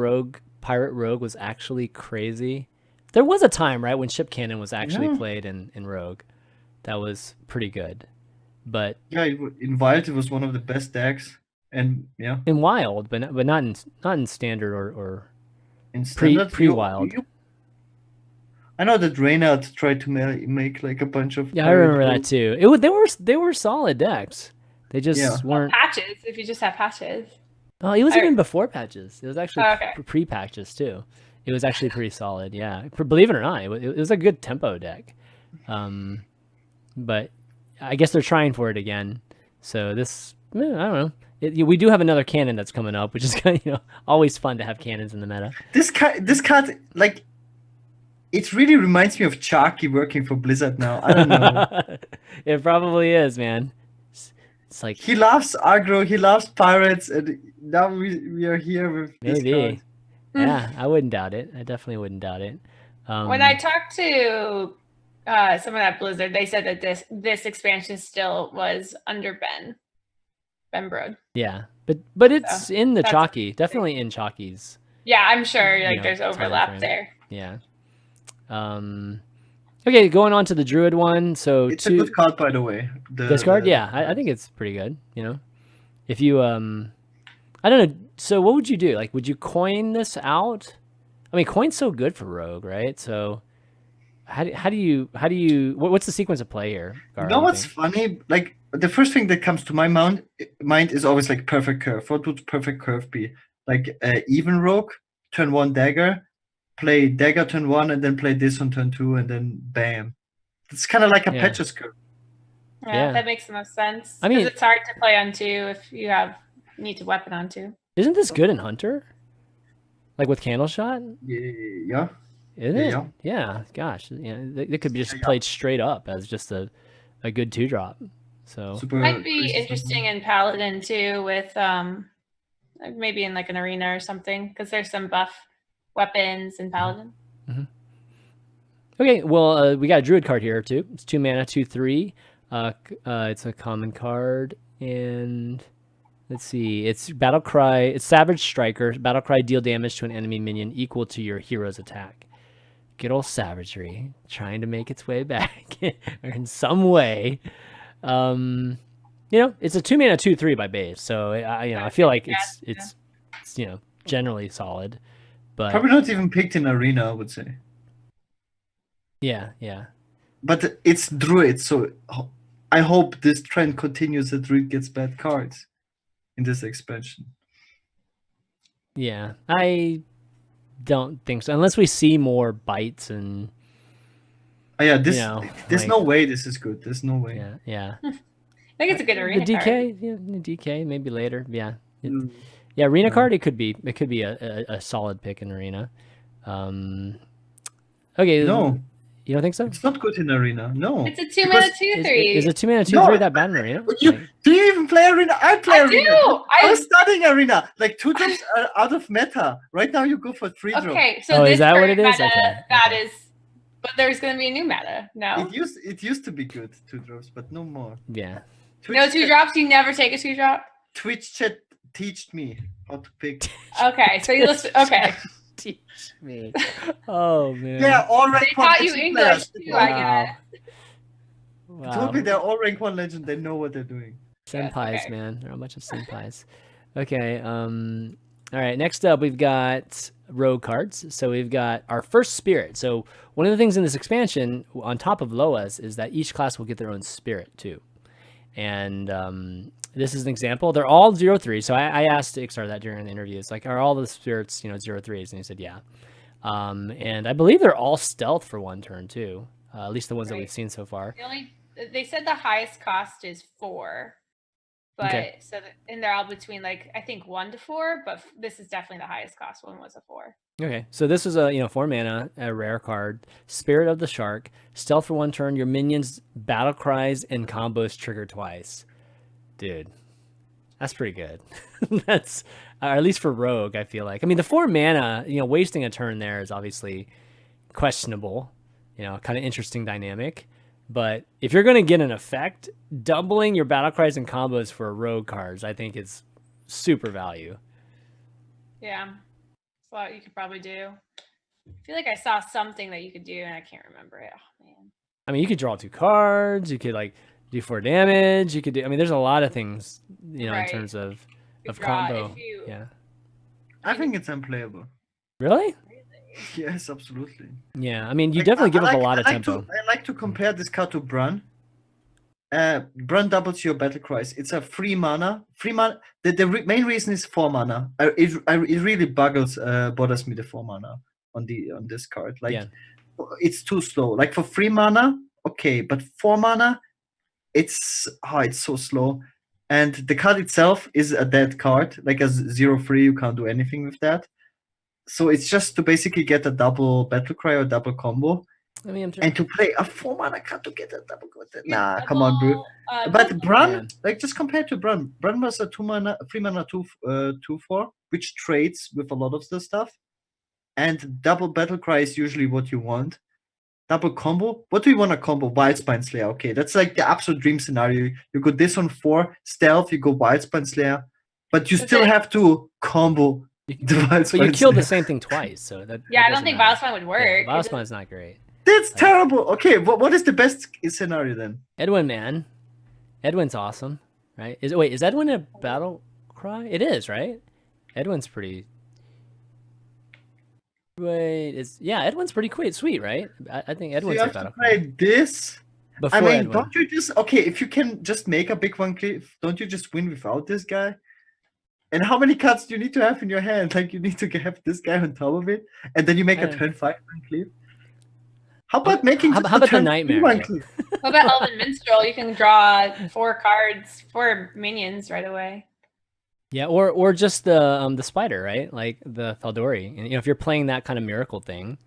Pirate Rogue was actually crazy? There was a time, right, when Ship Cannon was actually played in Rogue. That was pretty good. But yeah, in Wild it was one of the best decks, and yeah, in Wild, but not in Standard or in Standard, pre-Wild. I know that Reynard tried to make like a bunch of. Yeah, I remember that too. They were solid decks. They just weren't patches. If you just have patches. Oh, it was even before patches. It was actually okay. pre-patches too. It was actually pretty solid. Yeah, believe it or not, it was a good tempo deck. But I guess they're trying for it again. So this, I don't know. We do have another cannon that's coming up, which is kind of always fun to have cannons in the meta. This card, like, it really reminds me of Sharky working for Blizzard now. I don't know. It probably is, man. It's like he loves aggro, he loves pirates, and now we are here with this maybe. card. Yeah, I wouldn't doubt it. I definitely wouldn't doubt it. When I talked to someone at Blizzard, they said that this expansion still was under Ben Brode. Yeah, but it's in the Chalky, definitely in Chalky's. Yeah, I'm sure there's overlap there. Yeah. Okay, going on to the Druid one. So it's a good card, by the way. This card, yeah, I think it's pretty good. You know, if you I don't know. So what would you do? Like, would you coin this out? I mean, coin's so good for Rogue, right? So how do you what's the sequence of play here? You know what's funny? Like the first thing that comes to my mind is always like perfect curve. What would perfect curve be? Like even Rogue, turn 1 dagger, play dagger turn 1, and then play this on turn 2, and then bam. It's kind of like a Patches curve. Yeah, that makes the most sense. I mean, it's hard to play on 2 if you need to weapon on 2. Isn't this good in Hunter? Like with Candle Shot? Yeah. Isn't it? Yeah. Gosh, it could be just played straight up as just a good 2-drop. So might be interesting in Paladin too, with maybe in like an arena or something, because there's some buff weapons in Paladin. Mm-hmm. Okay, well, we got a Druid card here too. It's 2 mana, 2/3. It's a common card, and let's see. It's Battle Cry. It's Savage Striker. Battle Cry, deal damage to an enemy minion equal to your hero's attack. Good old savagery, trying to make its way back or in some way. It's a 2 mana 2/3 by base, so I feel like it's generally solid, but probably not even picked in arena, I would say. Yeah. But it's Druid, so I hope this trend continues that Druid gets bad cards in this expansion. Yeah, I don't think so, unless we see more bites and. There's no way this is good. There's no way. Yeah. I think it's a good arena the DK, card. The DK maybe later. Yeah. Arena card. It could be a solid pick in arena. Okay. No. You don't think so? It's not good in arena. No. It's a 2 mana 2/3. Is a 2 mana 2/3 that bad in arena? Do you even play arena? I play arena. I was studying arena. Like 2 drops are out of meta. Right now you go for 3 drops. Okay, so is that what it is? Meta, that is. But there's going to be a new meta. No. It used to be good 2 drops, but no more. Yeah. No 2 drops. You never take a 2 drop. Twitch chat teached me how to pick. Okay, so you listen. Okay. Teach me. Oh man. They're all rank 1 taught you English too, I guess. Wow. Told me they're all rank 1 legend. They know what they're doing. Senpais, man. They're a bunch of senpais. Okay. All right. Next up, we've got rogue cards. So we've got our first spirit. So one of the things in this expansion, on top of Loas, is that each class will get their own spirit too. And this is an example. They're all 0/3. So I asked Iksar that during the interview. It's like, are all the spirits 0/3s? And he said, yeah. And I believe they're all stealth for 1 turn too. At least the ones that we've seen so far. They said the highest cost is 4. But and they're all between I think 1 to 4, but this is definitely the highest cost. One was a 4. Okay, so this is a 4 mana, a rare card, Spirit of the Shark, stealth for 1 turn. Your minions' battle cries and combos trigger twice. Dude, that's pretty good. That's or at least for rogue. I feel like. I mean, the 4 mana, wasting a turn there is obviously questionable. Kind of interesting dynamic. But if you're going to get an effect, doubling your battle cries and combos for rogue cards, I think is super value. Yeah, that's what you could probably do. I feel like I saw something that you could do, and I can't remember it. Oh man. I mean, you could draw 2 cards. You could do 4 damage. You could do. I mean, there's a lot of things, in terms of combo. Yeah. I think it's unplayable. Really? Yes, absolutely. Yeah, I mean, you definitely give up a lot of tempo. I like to compare this card to Brun. Brun doubles your battle cries. It's a 3 mana. The main reason is 4 mana. It really bothers me the 4 mana on this card. It's too slow. Like for 3 mana, okay, but 4 mana, it's so slow. And the card itself is a dead card. Like a 0/3, you can't do anything with that. So it's just to basically get a double battle cry or double combo. I mean, and to play a 4 mana card to get a double combo. Nah, come on, bro. But Brun, just compare to Brun. Brun was a 3 mana 2/4, which trades with a lot of the stuff. And double battle cry is usually what you want. Double combo. What do you want to combo? Wildspine Slayer. Okay, that's like the absolute dream scenario. You go this on 4 stealth. You go Wildspine Slayer, but you still have to combo. But you killed the same thing twice, so that. Yeah, I don't think Wildspine would work. Yeah, Wildspine's not great. That's terrible. Okay, what is the best scenario then? Edwin, man. Edwin's awesome, right? Is Edwin a battle cry? It is, right? Edwin's pretty. Edwin's pretty sweet, right? I think Edwin's so you a have battle to play cry. this. Before I mean, Edwin. don't you just if you can just make a big one cliff, don't you just win without this guy? And how many cards do you need to have in your hand? Like you need to have this guy on top of it, and then you make a turn 5 one cliff. How about making how about the nightmare? What about Elven Minstrel? You can draw 4 cards, 4 minions right away. Yeah, or just the spider, right? Like the Thaldori. And if you're playing that kind of miracle thing.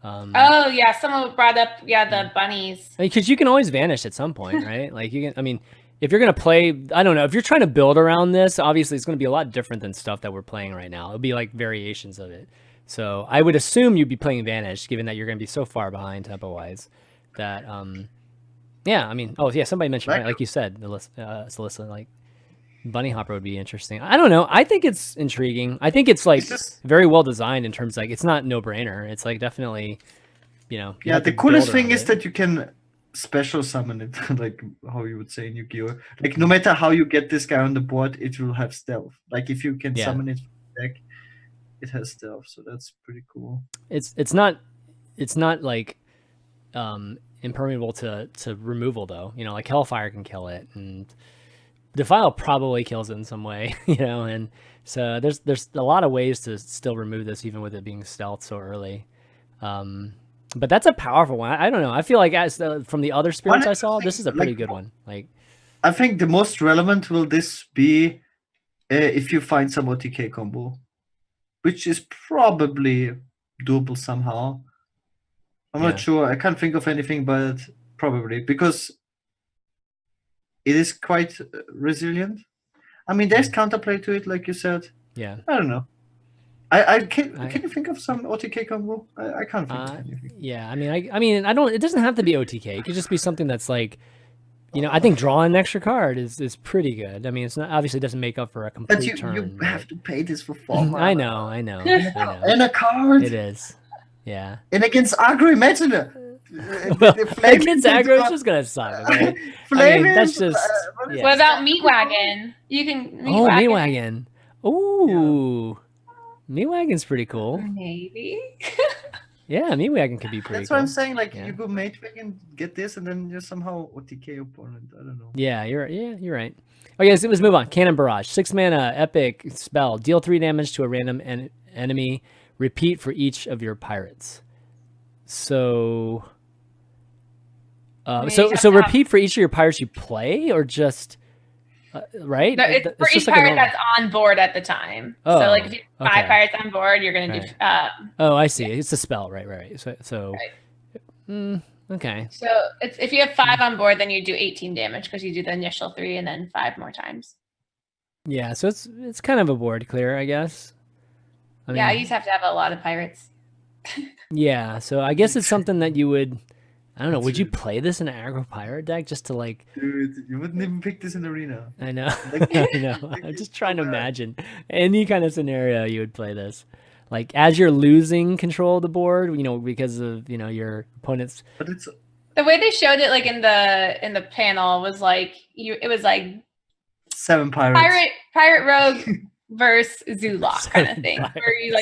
Oh yeah, someone brought up the bunnies. Because you can always vanish at some point, right? Like you can. I mean, if you're gonna play, I don't know, if you're trying to build around this, obviously it's gonna be a lot different than stuff that we're playing right now. It'll be like variations of it. So I would assume you'd be playing Vanish, given that you're going to be so far behind tempo-wise. That, yeah, I mean, somebody mentioned, right, like you said, Slysssa, like, Bunny Hopper would be interesting. I don't know. I think it's intriguing. I think it's, like, very well designed in terms of, like, it's not no-brainer. It's, like, definitely, Yeah, the coolest thing is that you can special summon it, like how you would say in Yu-Gi-Oh! Like, no matter how you get this guy on the board, it will have stealth. Like, if you can summon it from the deck, it has stealth, so that's pretty cool. It's not like impermeable to removal though. Like Hellfire can kill it, and Defile probably kills it in some way. And so there's a lot of ways to still remove this, even with it being stealth so early. But that's a powerful one. I don't know. I feel like from the other spirits I saw, this is a pretty good one. Like, I think the most relevant will this be if you find some OTK combo, which is probably doable somehow. I'm not sure. I can't think of anything, but probably because it is quite resilient. I mean, there's counterplay to it, like you said. Yeah. I don't know. Can you think of some OTK combo? I can't think of anything. Yeah, I mean, I don't. It doesn't have to be OTK. It could just be something that's like, I think drawing an extra card is pretty good. I mean, it's not obviously doesn't make up for a complete turn. You have to pay this for 4 mana. I know. And a card. It is. Yeah. And against aggro, imagine it. Against aggro, it's just gonna suck. Okay? I mean, that's just. What about Meat Wagon? You can. Meat Wagon. Ooh. Meat Wagon's pretty cool. Maybe. Yeah, Meat Wagon could be pretty cool. That's what I'm saying. Like, you go Meat Wagon, get this, and then you're somehow OTK opponent. I don't know. Yeah, you're right. Okay, so let's move on. Cannon Barrage. 6 mana, epic spell. Deal 3 damage to a random enemy. Repeat for each of your pirates. So... So repeat for each of your pirates you play, or just... right? No, it's for each pirate that's on board at the time. So, like, if you have 5 pirates on board, you're going to do... oh, I see. It's a spell. Right. So okay. So, if you have 5 on board, then you do 18 damage, because you do the initial 3 and then 5 more times. Yeah, so it's kind of a board clear, I guess. I mean, you just have to have a lot of pirates. Yeah, so I guess it's something that you would... I don't know. Would you play this in an aggro pirate deck just to like? Dude, you wouldn't even pick this in arena. I know. I know. I'm just trying to imagine any kind of scenario you would play this, like as you're losing control of the board, because of your opponent's. But it's the way they showed it, like in the panel, was like it was like 7 pirates, pirate rogue versus Zoolock kind of thing, where you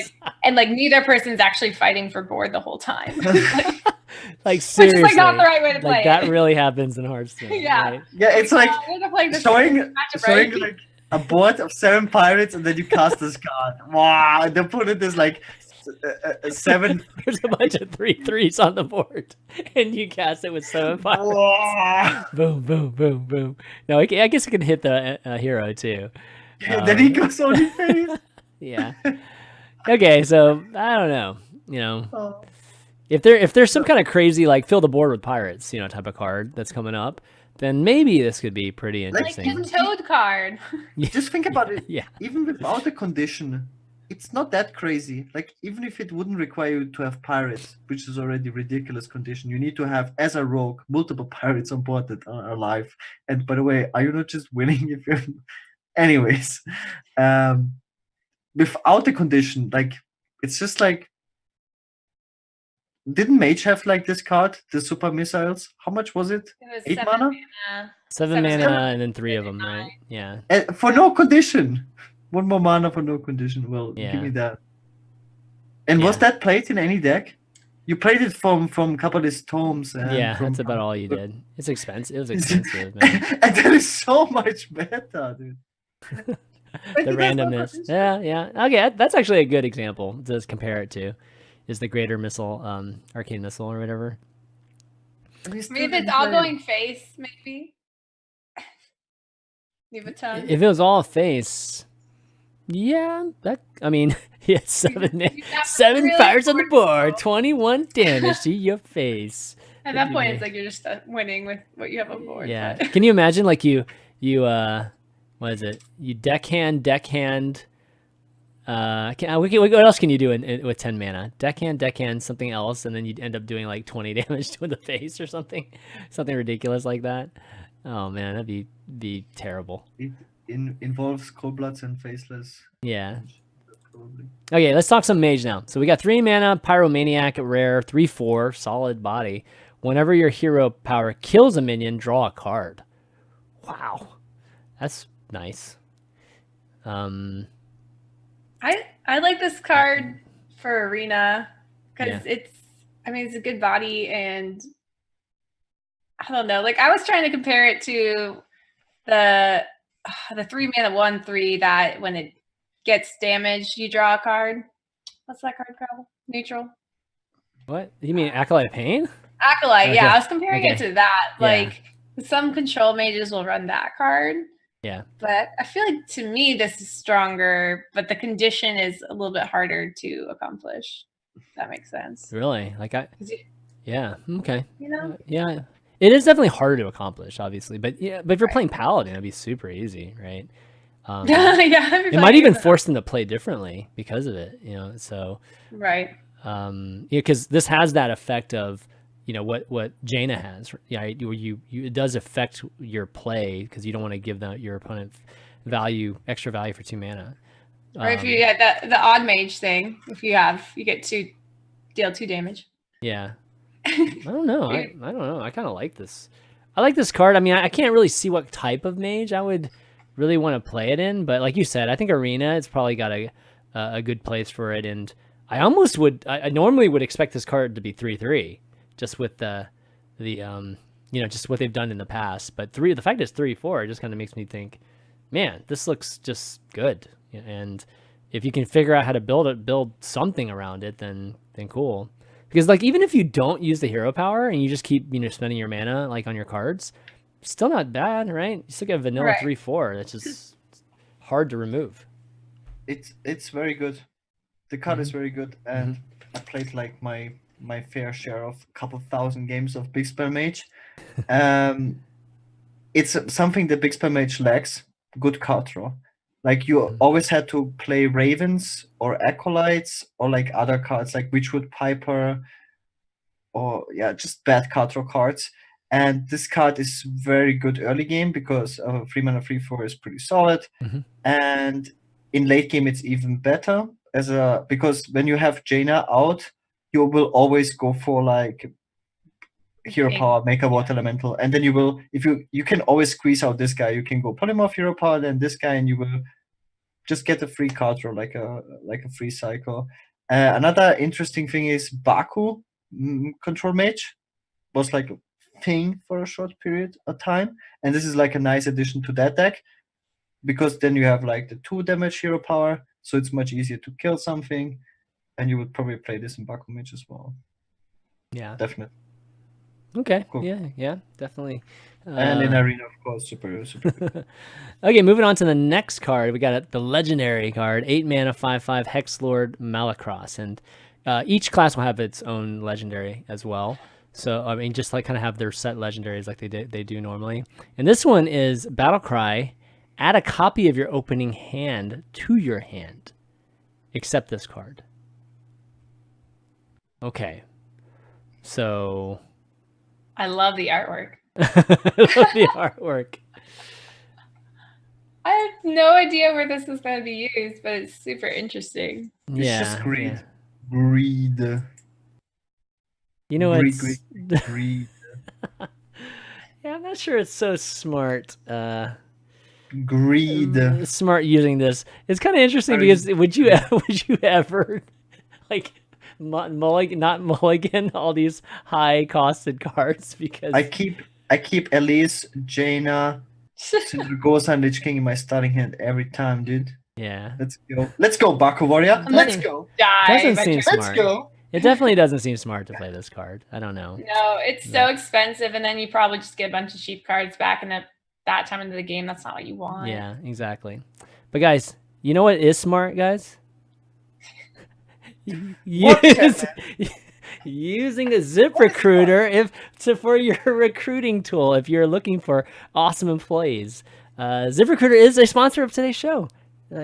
and neither person's actually fighting for board the whole time. Like seriously, which is not the right way to play. Like that really happens in Hearthstone. Yeah, right? Yeah, it's like showing like a board of 7 pirates, and then you cast this card. Wow, the opponent is like 7. There's a bunch of 3/3s on the board, and you cast it with 7 pirates. Wow. Boom, boom, boom, boom. No, I guess it can hit the hero too. Yeah, then he goes on his face. Yeah. Okay, so I don't know. If there's some kind of crazy like fill the board with pirates, type of card that's coming up, then maybe this could be pretty interesting. Like his Toad card. Just think about it. Yeah. Even without a condition, it's not that crazy. Like, even if it wouldn't require you to have pirates, which is already a ridiculous condition, you need to have, as a rogue, multiple pirates on board that are alive. And by the way, are you not just winning if you're... Anyways, without a condition, like, it's just like didn't Mage have like this card, the super missiles? How much was it? It was 8 7 mana? mana. 7 mana mana. and then 3 of them, right? Yeah. For no condition. 1 more mana for no condition. Well, Yeah. give me that. And was that played in any deck? You played it from Kabbalist Tomes. And yeah, from, that's about all you did. It's expensive. It was expensive, man. And there is so much meta, dude. The randomness. Yeah. Okay, that's actually a good example to just compare it to. Is the greater missile, arcane missile or whatever. Maybe if it's all going face, maybe. Leave a ton. If it was all face, yeah, I mean, he had 7 really fires on the board, 21 damage to your face. At that point, it's like you're just winning with what you have on board. Yeah. Can you imagine, like, you what is it? You deckhand. What else can you do with 10 mana? Deckhand, something else, and then you'd end up doing like 20 damage to the face or something ridiculous like that. Oh man, that'd be terrible. It involves cold bloods and faceless. Yeah. Probably. Okay, let's talk some mage now. So we got 3 mana, Pyromaniac at rare, 3/4, solid body. Whenever your hero power kills a minion, draw a card. Wow, that's nice. I like this card for Arena because it's a good body, and I don't know. Like, I was trying to compare it to the 3 mana 1/3 that when it gets damaged, you draw a card. What's that card called? Neutral. What? You mean Acolyte of Pain? Acolyte, okay. Yeah. I was comparing it to that. Like, some control mages will run that card. Yeah. But I feel like, to me, this is stronger, but the condition is a little bit harder to accomplish. If that makes sense. Really? Like yeah. Okay. You know? Yeah. It is definitely harder to accomplish, obviously. But if you're playing Paladin, it'd be super easy, right? It might even force them to play differently because of it, so. Right. Because this has that effect of, what Jaina has, right? It does affect your play because you don't want to give your opponent extra value for 2 mana. Or if you get the odd mage thing, you get deal 2 damage. Yeah. I don't know. I don't know. I kind of like this. I like this card. I mean, I can't really see what type of mage I would really want to play it in, but like you said, I think Arena, it's probably got a good place for it. And I normally would expect this card to be 3/3. Just with the just what they've done in the past, but the fact it's 3/4 just kind of makes me think, man, this looks just good. And if you can figure out how to build something around it, then cool. Because like even if you don't use the hero power and you just keep spending your mana like on your cards, still not bad, right? You still get vanilla 3/4. That's just hard to remove. It's very good. The card is very good, and I played like my fair share of a couple thousand games of Big Spell Mage. It's something that Big Spell Mage lacks, good card draw. Like you always had to play Ravens or Acolytes or like other cards like Witchwood Piper or just bad card draw cards. And this card is very good early game because 3 mana 3/4 is pretty solid. And in late game it's even better because when you have Jaina out, you will always go for like hero power, make a water elemental, and then you will, if you can always squeeze out this guy. You can go polymorph hero power, then this guy, and you will just get a free card draw, like a free cycle. Another interesting thing is Baku control mage was like a thing for a short period of time, and this is like a nice addition to that deck because then you have like the 2 damage hero power, so it's much easier to kill something. And you would probably play this in Baku Mage as well. Yeah. Definitely. Okay. Cool. Yeah, definitely. And in Arena, of course, super good. Okay, moving on to the next card. We got the legendary card, 8 mana, 5/5, Hexlord Malacross. And each class will have its own legendary as well. So, I mean, just like kind of have their set legendaries like they do normally. And this one is Battle Cry. Add a copy of your opening hand to your hand, except this card. Okay, so I love the artwork. I have no idea where this is going to be used, but it's super interesting. It's just greed. Greed. You know, it's Greed. Yeah, I'm not sure it's so smart. Greed. Smart using this. It's kind of interesting because would you ever like not mulligan all these high costed cards because I keep Elise, Jaina, Sindragosa, and Lich King in my starting hand every time, dude. Yeah. Let's go, Baku Warrior. Let's go. Doesn't seem smart. Let's go. It definitely doesn't seem smart to play this card. I don't know. No, it's so expensive, and then you probably just get a bunch of cheap cards back in that time into the game. That's not what you want. Yeah, exactly. But guys, you know what is smart, guys? Using a ZipRecruiter for your recruiting tool if you're looking for awesome employees. ZipRecruiter is a sponsor of today's show.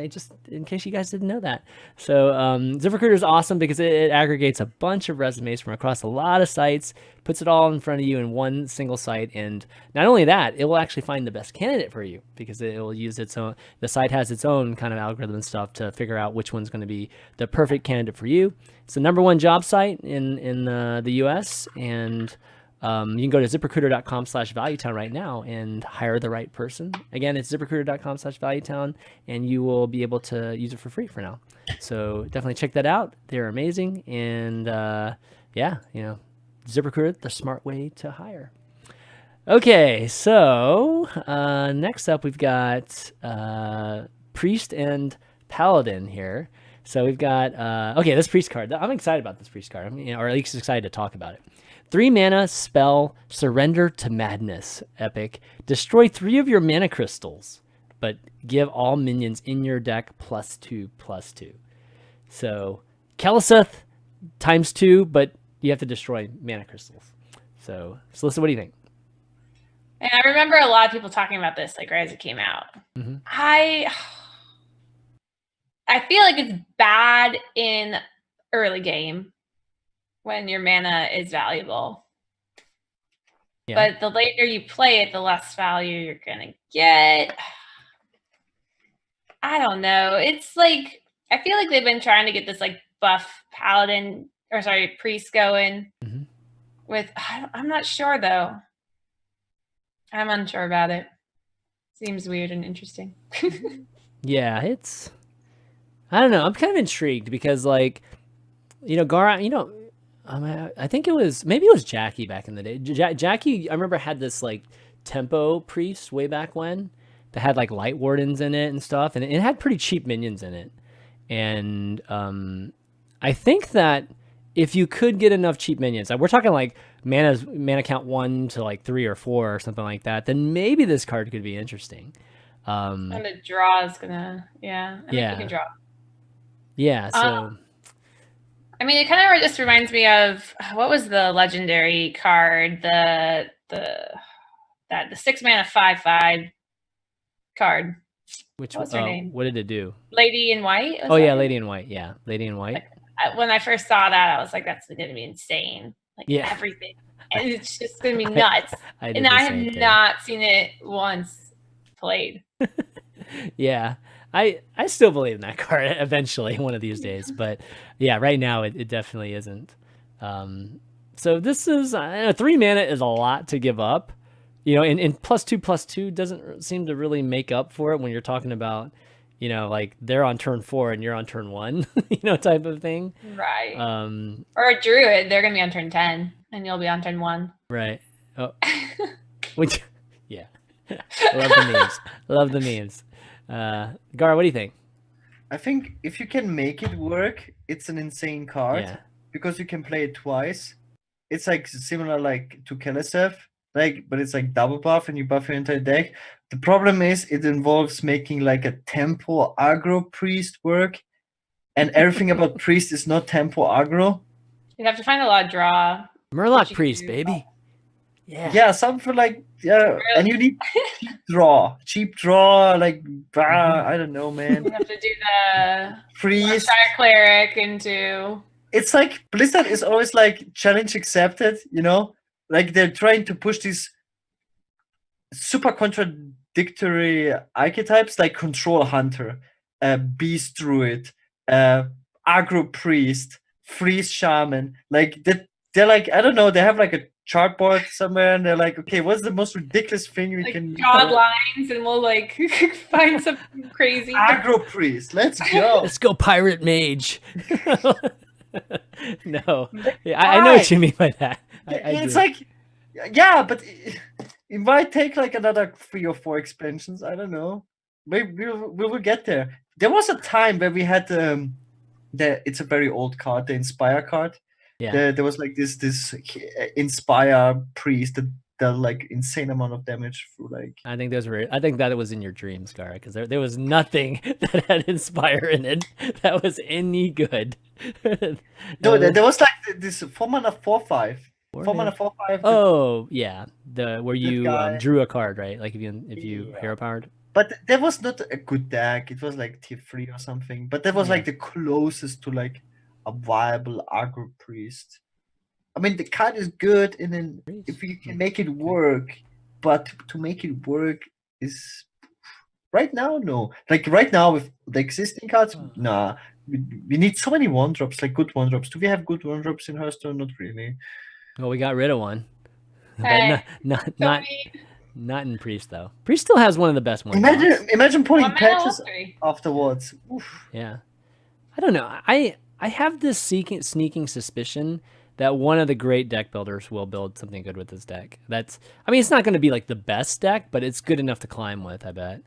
Just in case you guys didn't know that. So ZipRecruiter is awesome because it aggregates a bunch of resumes from across a lot of sites, puts it all in front of you in one single site, and not only that, it will actually find the best candidate for you because it will use its own. The site has its own kind of algorithm and stuff to figure out which one's going to be the perfect candidate for you. It's the #1 job site in the U.S. and you can go to ZipRecruiter.com/ValueTown right now and hire the right person. Again, it's ZipRecruiter.com/ValueTown, and you will be able to use it for free for now. So definitely check that out. They're amazing, and yeah, ZipRecruiter, the smart way to hire. Okay, so next up we've got Priest and Paladin here. So we've got okay, this Priest card. I'm excited about this Priest card. Or at least excited to talk about it. 3 mana spell, Surrender to Madness, epic. Destroy 3 of your mana crystals, but give all minions in your deck +2/+2. So Keleseth ×2, but you have to destroy mana crystals. So Slysssa, what do you think? And I remember a lot of people talking about this like right as it came out. Mm-hmm. I feel like it's bad in early game when your mana is valuable. Yeah. But the later you play it, the less value you're going to get. I don't know. It's like, I feel like they've been trying to get this like buff paladin, or sorry, priest going with, I'm not sure though. I'm unsure about it. Seems weird and interesting. Yeah, I don't know. I'm kind of intrigued because like, Gaara, I think maybe it was Jackie back in the day. Jackie, I remember had this like tempo priest way back when that had like light wardens in it and stuff, and it had pretty cheap minions in it. And I think that if you could get enough cheap minions, we're talking like mana count 1 to like 3 or 4 or something like that, then maybe this card could be interesting. And the draw is gonna, I think you can draw. Yeah, so. I mean, it kind of just reminds me of what was the legendary card, the 6 mana 5/5 card. What was her name? What did it do? Lady in White. Oh yeah, Lady in White. Yeah, Lady in White. When I first saw that, I was like, "That's going to be insane! Like everything, and it's just going to be nuts." I have not seen it once played. Yeah. I still believe in that card eventually one of these days, but yeah, right now it definitely isn't. So this is 3 mana is a lot to give up, and +2/+2 doesn't seem to really make up for it when you're talking about, like they're on turn 4 and you're on turn 1, type of thing. Right. Or a druid, they're gonna be on turn 10 and you'll be on turn 1. Right. Oh. Yeah. Love the memes. Love the memes. Gaara, what do you think? I think if you can make it work, it's an insane card because you can play it twice. It's like similar like to Keleseth, but it's like double buff and you buff your entire deck. The problem is it involves making like a tempo aggro priest work, and everything about priest is not tempo aggro. You have to find a lot of draw. Murloc priest, baby. Yeah, something like and you need cheap draw, like I don't know, man. You have to do the priest cleric into. It's like Blizzard is always like challenge accepted, like they're trying to push these super contradictory archetypes like control hunter, beast druid, aggro priest, freeze shaman, like that. they're like, I don't know, they have like a chartboard somewhere, and they're like, okay, what's the most ridiculous thing we like can draw lines, and we'll like find something crazy. Aggro priest, let's go. Let's go pirate mage. No, yeah, I know what you mean by that. It's like, yeah, but it might take like another 3 or 4 expansions. I don't know. Maybe we will get there. There was a time where we had it's a very old card, the Inspire card. Yeah. There was like this Inspire priest that dealt like insane amount of damage through like. I think that was in your dreams, Gaara, because there was nothing that had Inspire in it that was any good. No, there was like this 4-mana 4/5. 4-mana 4/5. Oh yeah, where you drew a card, right? Like if you hero powered. But that was not a good deck. It was like tier 3 or something. But that was like the closest to like a viable aggro priest. I mean, the card is good, and then if you can make it work, but to make it work is right now no. Like right now with the existing cards, nah. We need so many 1-drops, like good 1-drops. Do we have good 1-drops in Hearthstone? Not really. Well, we got rid of one. But not in Priest though. Priest still has one of the best ones. Imagine pulling patches afterwards. Oof. Yeah, I don't know. I have this sneaking suspicion that one of the great deck builders will build something good with this deck. I mean, it's not going to be like the best deck, but it's good enough to climb with, I bet.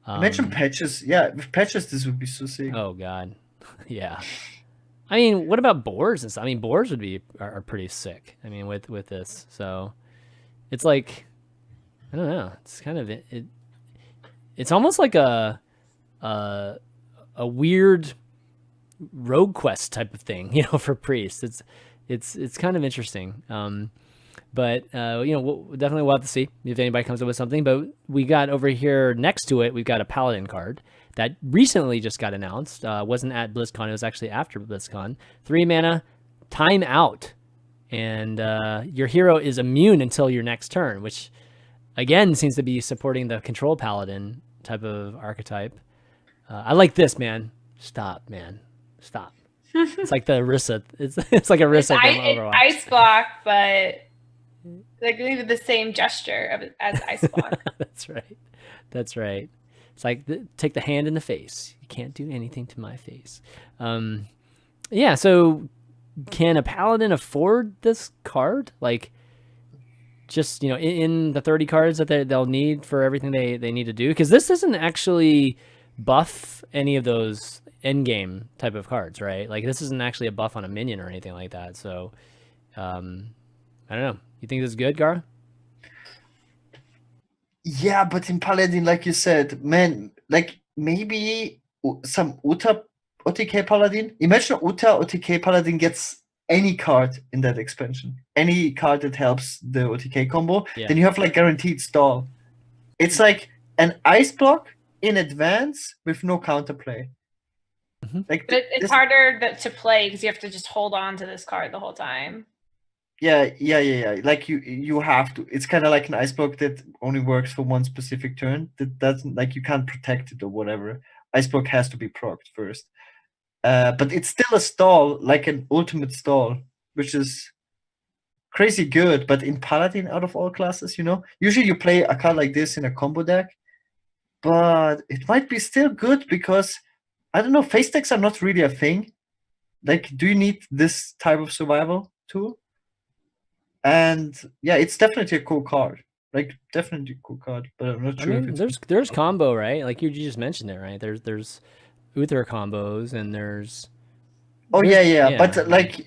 Imagine patches. Yeah, with patches, this would be so sick. Oh god, yeah. I mean, what about boars and stuff? I mean, boars are pretty sick. I mean, with this, so it's like, I don't know. It's kind of it's almost like a weird rogue quest type of thing, for priests. It's kind of interesting. But we'll have to see if anybody comes up with something. But we got over here next to it, we've got a paladin card that recently just got announced. Wasn't at BlizzCon, it was actually after BlizzCon. 3-mana, time out. And your hero is immune until your next turn, which again seems to be supporting the control paladin type of archetype. I like this, man. Stop, man. Stop. It's like the Orisa. It's like a Orisa from Overwatch. It's ice block, but like leave the same gesture as ice block. That's right. It's like take the hand in the face. You can't do anything to my face. Yeah. So, can a paladin afford this card? Like, just in the 30 cards that they'll need for everything they need to do, because this doesn't actually buff any of those end game type of cards, right? Like this isn't actually a buff on a minion or anything like that. So, I don't know. You think this is good, Gaara? Yeah, but in Paladin, like you said, man, like maybe some Uta OTK Paladin. Imagine Uta OTK Paladin gets any card in that expansion, any card that helps the OTK combo. Yeah. Then you have like guaranteed stall. It's like an ice block in advance with no counterplay. Mm-hmm. Like it's harder to play because you have to just hold on to this card the whole time. Yeah. Like you have to. It's kind of like an ice block that only works for one specific turn. That doesn't, like, you can't protect it or whatever. Ice block has to be procced first. But it's still a stall, like an ultimate stall, which is crazy good. But in Paladin, out of all classes, usually you play a card like this in a combo deck, but it might be still good because, I don't know, face decks are not really a thing. Like, do you need this type of survival tool? And yeah, it's definitely a cool card. Like, definitely a cool card, but I'm not sure. I mean, there's combo, right? Like you just mentioned it, right? There's Uther combos, and there's yeah. But like,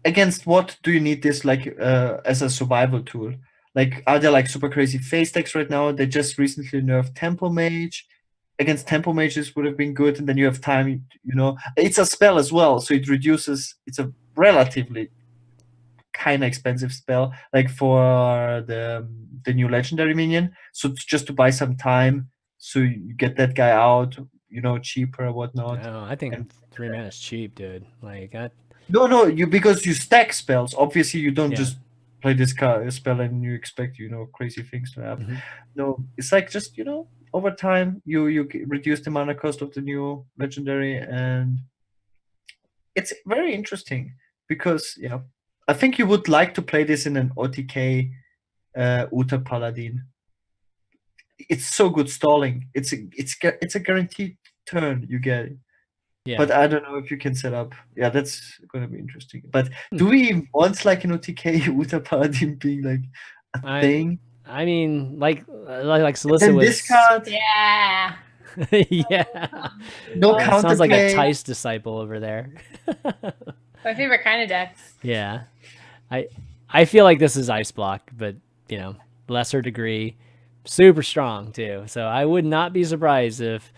against what do you need this, like, as a survival tool? Like, are there like super crazy face decks right now? They just recently nerfed Tempo Mage. Against Tempo Mages would have been good, and then you have time. It's a spell as well, so it reduces. It's a relatively kind of expensive spell, like for the new legendary minion. So it's just to buy some time, so you get that guy out, cheaper or whatnot. No, I think 3 mana is cheap, dude. Like no, because you stack spells. Obviously, you don't just play this spell and you expect crazy things to happen. Mm-hmm. No, it's like just over time you reduce the mana cost of the new legendary, and it's very interesting because I think you would like to play this in an OTK Uta Paladin. It's so good stalling. It's a guaranteed turn you get. Yeah. But I don't know if you can set up. Yeah, that's going to be interesting. But do we want like an OTK Uta Paladin being like a thing? I mean, like Slysssa was. This card. Yeah. Yeah. No counterplay. Sounds like a Tice disciple over there. My favorite kind of decks. Yeah. I feel like this is Ice Block, but lesser degree, super strong too. So I would not be surprised if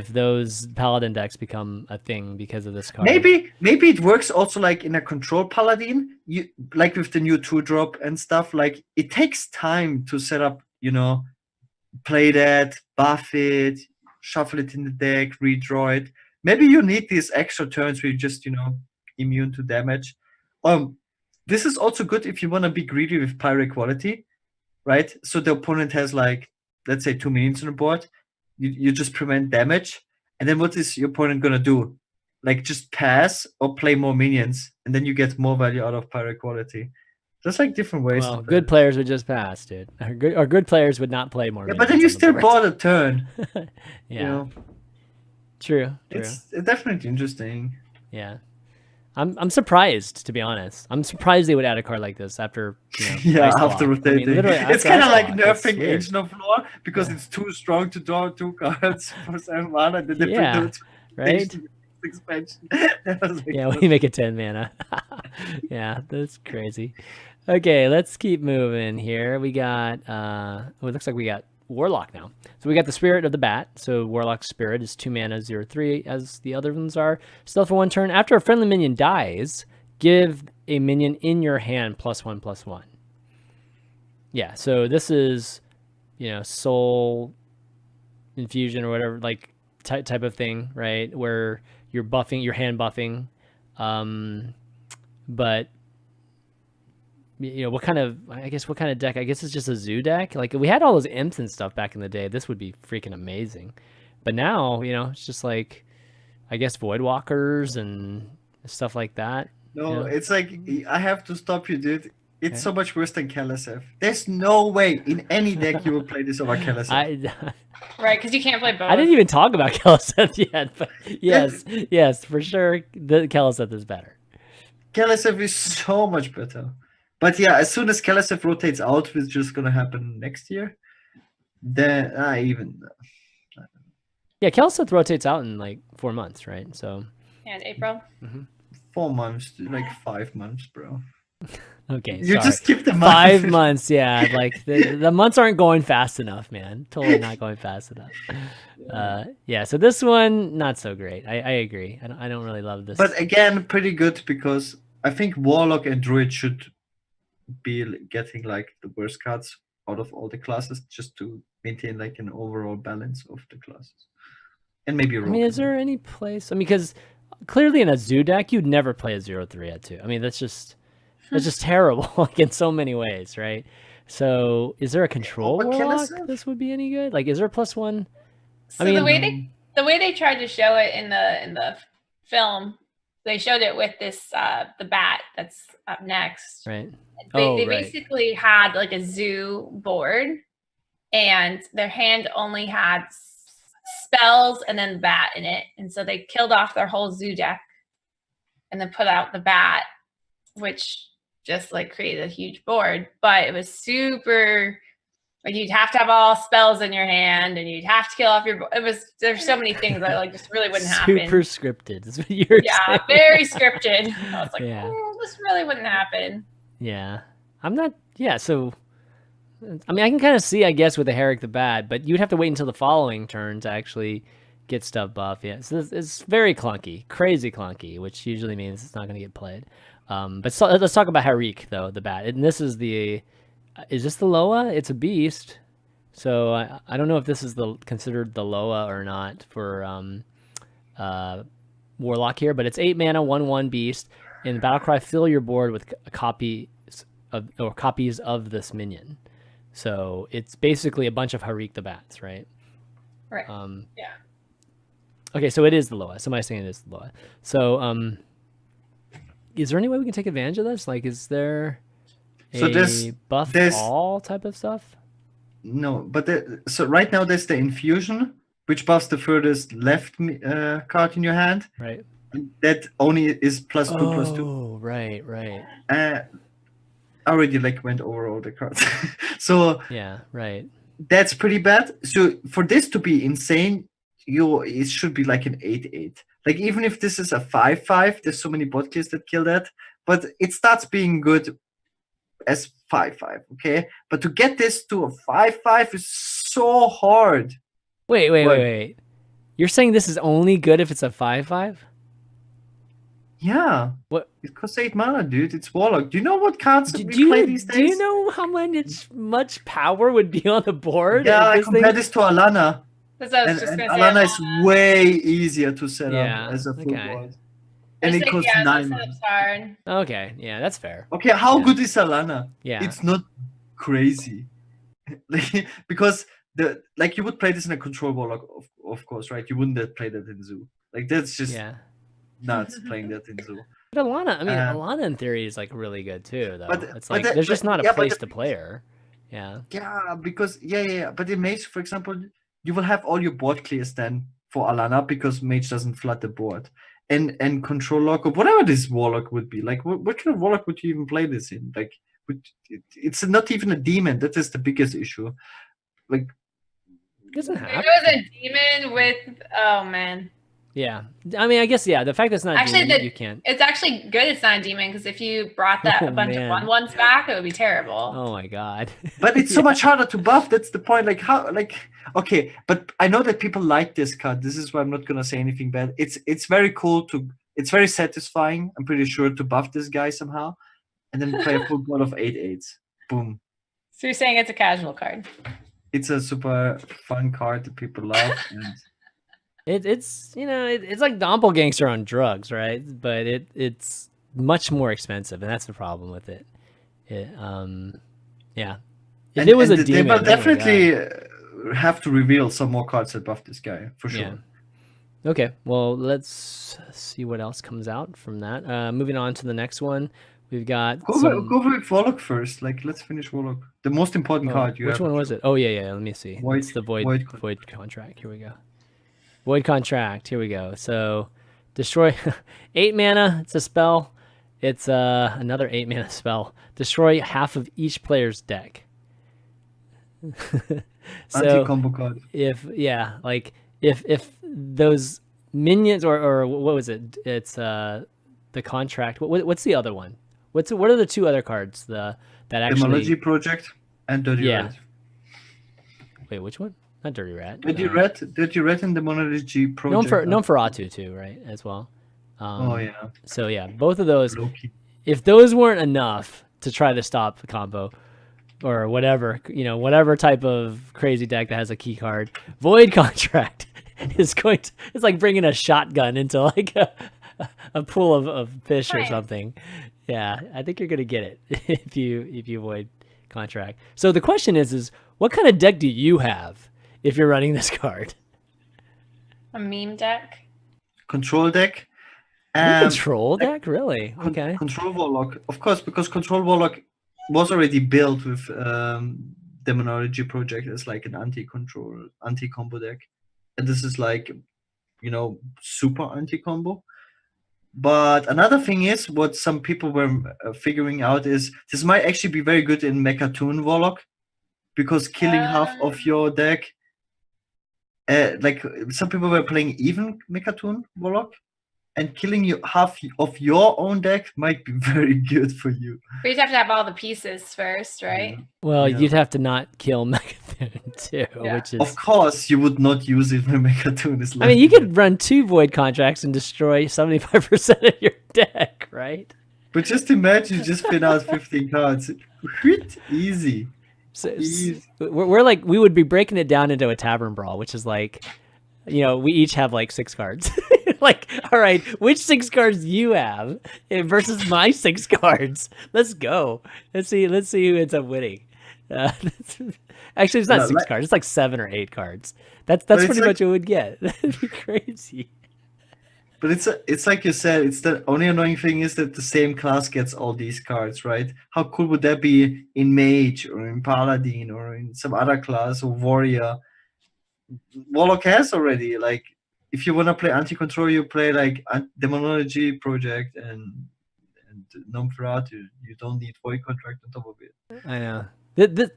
those Paladin decks become a thing because of this card. Maybe it works also like in a control Paladin. You like with the new 2-drop and stuff. Like it takes time to set up. Play that, buff it, shuffle it in the deck, redraw it. Maybe you need these extra turns where you just immune to damage. This is also good if you want to be greedy with pyro quality, right? So the opponent has like, let's say 2 minions on the board. You just prevent damage, and then what is your opponent gonna do? Like just pass or play more minions, and then you get more value out of pyro quality. There's like different ways. Well, good players would just pass, dude. Or good players would not play more. Yeah, but then you still bought a turn. Yeah. True. It's definitely interesting. Yeah. I'm surprised, to be honest. I'm surprised they would add a card like this after after rotating. I mean, it's kind of like nerfing Ancient of Lore because it's too strong to draw 2 cards for 7 mana, and then they put right? Expansion. We make it 10 mana. Yeah, that's crazy. Okay, let's keep moving here. We got it looks like we got Warlock now. So we got the Spirit of the Bat. So Warlock's Spirit is 2 mana, 0/3, as the other ones are. Stealth for 1 turn. After a friendly minion dies, give a minion in your hand +1/+1. Yeah, so this is, soul infusion or whatever, like type of thing, right? Where you're buffing, your hand buffing. But what kind of deck? I guess it's just a zoo deck. Like we had all those imps and stuff back in the day. This would be freaking amazing. But now, it's just like, I guess Voidwalkers and stuff like that. No, it's like, I have to stop you, dude. It's so much worse than Kalasev. There's no way in any deck you would play this over Kalasev. Right, because you can't play both. I didn't even talk about Kalasev yet, but yes, for sure, the Kalasev is better. Kalasev is so much better. But yeah, as soon as Kalasev rotates out, which is going to happen next year, then Yeah, Kalasev rotates out in like 4 months, right? So. Yeah, in April. 4 months, like 5 months, bro. Okay, you just skip the month. 5 months, yeah. Like the months aren't going fast enough, man. Totally not going fast enough. So this one not so great. I agree. I don't really love this. But again, pretty good because I think Warlock and Druid should be getting like the worst cards out of all the classes, just to maintain like an overall balance of the classes. And maybe is there any place? Because clearly in a zoo deck, you'd never play a 0/3 at 2. that's just terrible, like in so many ways, right? So is there a control Warlock this would be any good? Like, is there a +1? So the way they tried to show it in the film, they showed it with this the bat that's up next. Right. They basically had like a zoo board, and their hand only had spells and then the bat in it, and so they killed off their whole zoo deck, and then put out the bat, which just like created a huge board. But it was super, like, you'd have to have all spells in your hand, and you'd have to kill off your. There's so many things that like just really wouldn't happen. Super scripted. Is what you're saying. Very scripted. I was like, this really wouldn't happen. Yeah, I'm not. Yeah, so I can kind of see, I guess, with the Herrick the Bat, but you'd have to wait until the following turn to actually get stuff buff. Yeah, so it's very clunky, crazy clunky, which usually means it's not going to get played. But let's talk about Herrick though, the bat. And this is is this the Loa? It's a beast. So I don't know if this is considered the Loa or not for Warlock here, but it's 8 mana, 1/1 beast. In Battlecry, fill your board with copies of this minion. So it's basically a bunch of Herrick the Bats, right? Right. Yeah. Okay, so it is the Loa. Somebody's saying it is the Loa. So is there any way we can take advantage of this? Like, is there So a buff there's all type of stuff? no, but so right now there's the infusion, which buffs the furthest left card in your hand. Right. That only is +2/+2. Oh, right. I already like went over all the cards. So Yeah, right. that's pretty bad. So for this to be insane, it should be like an 8/8. Like even if this is a 5/5, there's so many bot clears that kill that, but it starts being good as 5/5. Okay, but to get this to a 5/5 is so hard. Wait. You're saying this is only good if it's a 5/5? Yeah. What? It costs 8 mana, dude. It's Warlock. Do you know what cards we play these days? Do you know how much power would be on the board? Yeah, I compare this to Alana. That's what I was And just gonna say. Alana is way easier to set Yeah, up as a full okay. board. And it costs 9 mana. Hard. Okay, yeah, that's fair. Okay, how good is Alana? Yeah. It's not crazy. Because you would play this in a control Warlock, of course, right? You wouldn't play that in Zoo. Like that's just nuts playing that in Zoo. But Alana in theory is like really good too, though. But it's like there's just not a place to play her. Yeah. Yeah, because but in Mage, for example, you will have all your board clears then for Alana because Mage doesn't flood the board. And control lock or whatever this Warlock would be. Like what kind of Warlock would you even play this in? Like it's not even a demon. That is the biggest issue. Like it doesn't have. It was a demon with Yeah, I mean, I guess the fact that it's not actually demon, you can't. It's actually good. It's not a demon because if you brought that a bunch of 1/1s back, it would be terrible. Oh my god! But it's so much harder to buff. That's the point. Like how? Like okay, but I know that people like this card. This is why I'm not gonna say anything bad. It's very cool to. It's very satisfying. I'm pretty sure to buff this guy somehow, and then play a full board of 8/8s. Boom. So you're saying it's a casual card? It's a super fun card that people love. And it's like Doppelgangster on drugs, right? But it's much more expensive, and that's the problem with it. If it was a demon, they will definitely have to reveal some more cards that buff this guy for sure. Yeah. Okay, well let's see what else comes out from that. Moving on to the next one, we've got go with Warlock first. Like let's finish Warlock. The most important card you have. Which one was it? Oh yeah. Let me see. It's the Void Contract. Here we go. Void Contract. Here we go. So, destroy 8 mana. It's a spell. It's another 8 mana spell. Destroy half of each player's deck. So anti-combo card. If those minions or what was it? It's the contract. What's the other one? What are the two other cards? That actually Demology Project and Dirty Red. Wait, which one? Not Dirty Rat. Dirty Red and the Demology Project. Known for Atu too, right? As well. So both of those. If those weren't enough to try to stop the combo, or whatever type of crazy deck that has a key card, Void Contract is it's like bringing a shotgun into like a pool of fish or something. Yeah, I think you're gonna get it if you Void Contract. So the question is what kind of deck do you have if you're running this card? A meme deck? Control deck? Control deck? Really? Okay. Control Warlock. Of course, because Control Warlock was already built with Demonology Project as like an anti-combo deck. And this is like, super anti-combo. But another thing is, what some people were figuring out is this might actually be very good in Mechatoon Warlock, because killing half of your deck, like some people were playing even Mechatoon Warlock, and killing half of your own deck might be very good for you. But you'd have to have all the pieces first, right? Well, you'd have to not kill Mechatoon too, which is... Of course, you would not use it when Mechatoon is left. I mean, you could run 2 Void Contracts and destroy 75% of your deck, right? But just imagine you just spin out 15 cards. Easy. So, we're like, we would be breaking it down into a Tavern Brawl, which is like, we each have like 6 cards. Like, all right, which 6 cards you have versus my 6 cards? Let's go. Let's see who ends up winning. Actually, it's not 6 cards. It's like 7 or 8 cards. That's pretty much what it would get. That'd be crazy. But it's like you said, it's the only annoying thing is that the same class gets all these cards, right? How cool would that be in Mage or in Paladin or in some other class or Warrior? Warlock has already, like, if you want to play anti-control, you play like Demonology Project and Nomferatu. You don't need Void Contract on top of it. I know.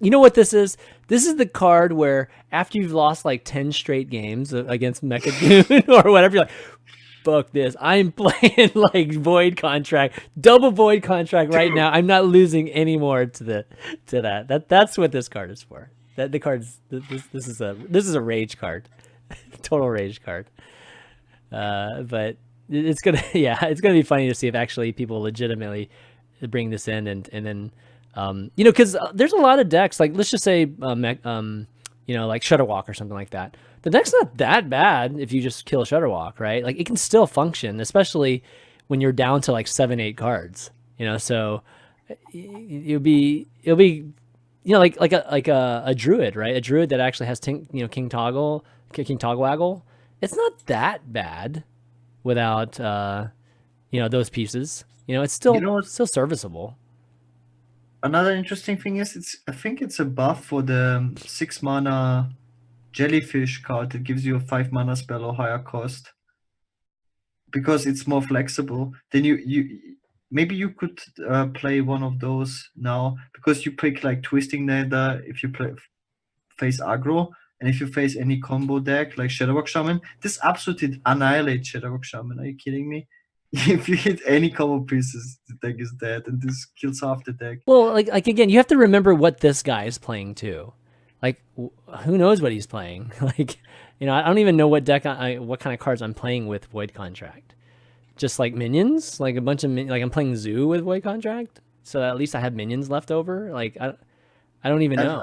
You know what this is? This is the card where after you've lost like 10 straight games against Mechagoon or whatever, you're like, fuck this. I'm playing like Void Contract, double Void Contract right now. I'm not losing any more to that. That's what this card is for. That the card's this is a rage card. Total rage card. But it's gonna be funny to see if actually people legitimately bring this in and then because there's a lot of decks, like let's just say like Shudderwalk or something like that. The deck's not that bad if you just kill Shudderwalk, right? Like it can still function, especially when you're down to like 7-8 cards. So it'll be like a druid, right? A druid that actually has King Toggleaggle. It's not that bad without those pieces. It's still serviceable. Another interesting thing is I think it's a buff for the 6 mana jellyfish card that gives you a 5 mana spell or higher cost. Because it's more flexible. Then you maybe you could play one of those now, because you pick like Twisting Nether if you face aggro, and if you face any combo deck like Shadowwalk Shaman, this absolutely annihilates Shadowwalk Shaman. Are you kidding me? If you hit any combo pieces, the deck is dead, and this kills half the deck. Well, like again, you have to remember what this guy is playing too. Like, who knows what he's playing? Like, I don't even know what deck what kind of cards I'm playing with Void Contract. Just like minions, like a bunch of like I'm playing Zoo with Void Contract, so at least I have minions left over. Like I don't even know.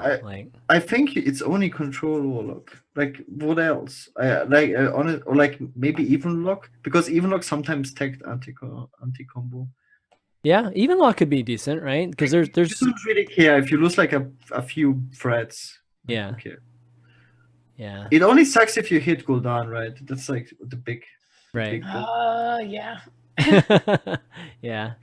I think it's only Control Warlock. Like what else? Or like maybe Evenlock, because Evenlock sometimes tagged anti-combo. Yeah, Evenlock could be decent, right? Because there's you don't really care if you lose like a few threads. Yeah. Okay. Yeah. It only sucks if you hit Gul'dan, right? That's like the big. Right. Yeah. Yeah.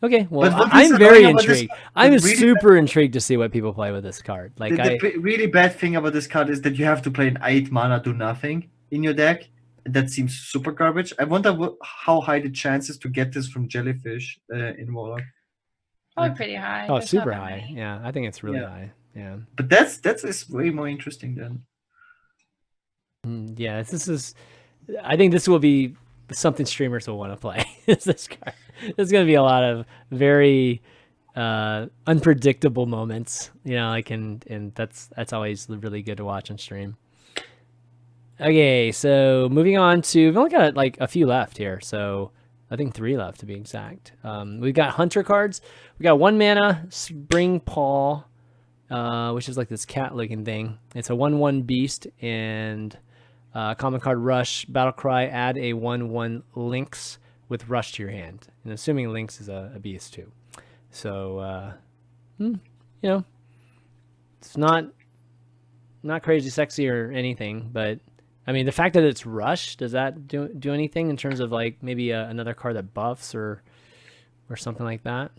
Okay. Well, I'm very intrigued. I'm really super intrigued to see what people play with this card. Like the really bad thing about this card is that you have to play an 8 mana do nothing in your deck. That seems super garbage. I wonder how high the chances to get this from Jellyfish in Warlock. Probably pretty high. Oh, super high. Yeah, I think it's really high. Yeah. But that's way more interesting than. Yeah, I think this will be something streamers will want to play. This card. There's going to be a lot of very unpredictable moments, and that's always really good to watch on stream. Okay, so moving on to, we've only got like a few left here, so I think 3 left to be exact. We've got Hunter cards. We got 1 mana Spring Paw, which is like this cat-looking thing. It's a 1/1 beast, and common card Rush, Battle Cry, add a 1/1 Lynx with Rush to your hand. And assuming Lynx is a beast too. So, it's not crazy sexy or anything, but I mean, the fact that it's Rush, does that do anything in terms of like maybe another card that buffs or something like that?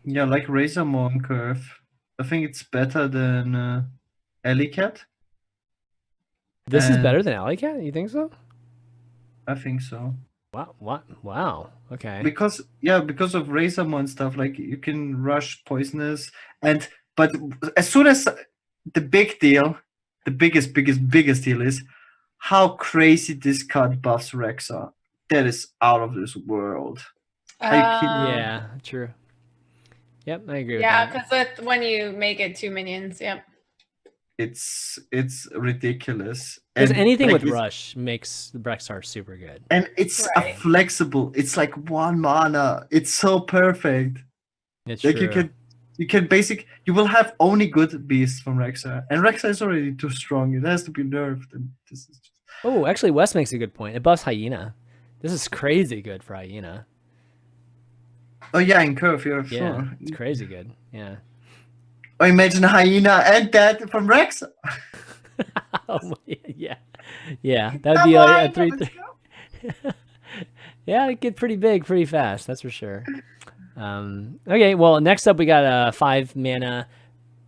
Yeah, like Razormon Curve. I think it's better than Alleycat. This is better than Alleycat? You think so? I think so. Wow. Okay. Because of Razormon stuff, like you can rush Poisonous, but as soon as the big deal, the biggest deal is how crazy this card buffs Rexxar. That is out of this world. Yeah, true. Yep, I agree with that. Yeah, because when you make it 2 minions, yep. It's ridiculous. Because anything with Rush makes the Rexxar super good. And it's flexible. It's like 1 mana. It's so perfect. It's like true. You will have only good beasts from Rexxar. And Rexxar is already too strong. It has to be nerfed. And this is just... Oh, actually, Wes makes a good point. It buffs Hyena. This is crazy good for Hyena. Oh, yeah, in Curve, yeah, sure. It's crazy good. Yeah. Or imagine Hyena and that from Rexxar. Oh, yeah, that'd be like a 3/3. Yeah, it get pretty big pretty fast. That's for sure. Okay, well, next up we got a 5 mana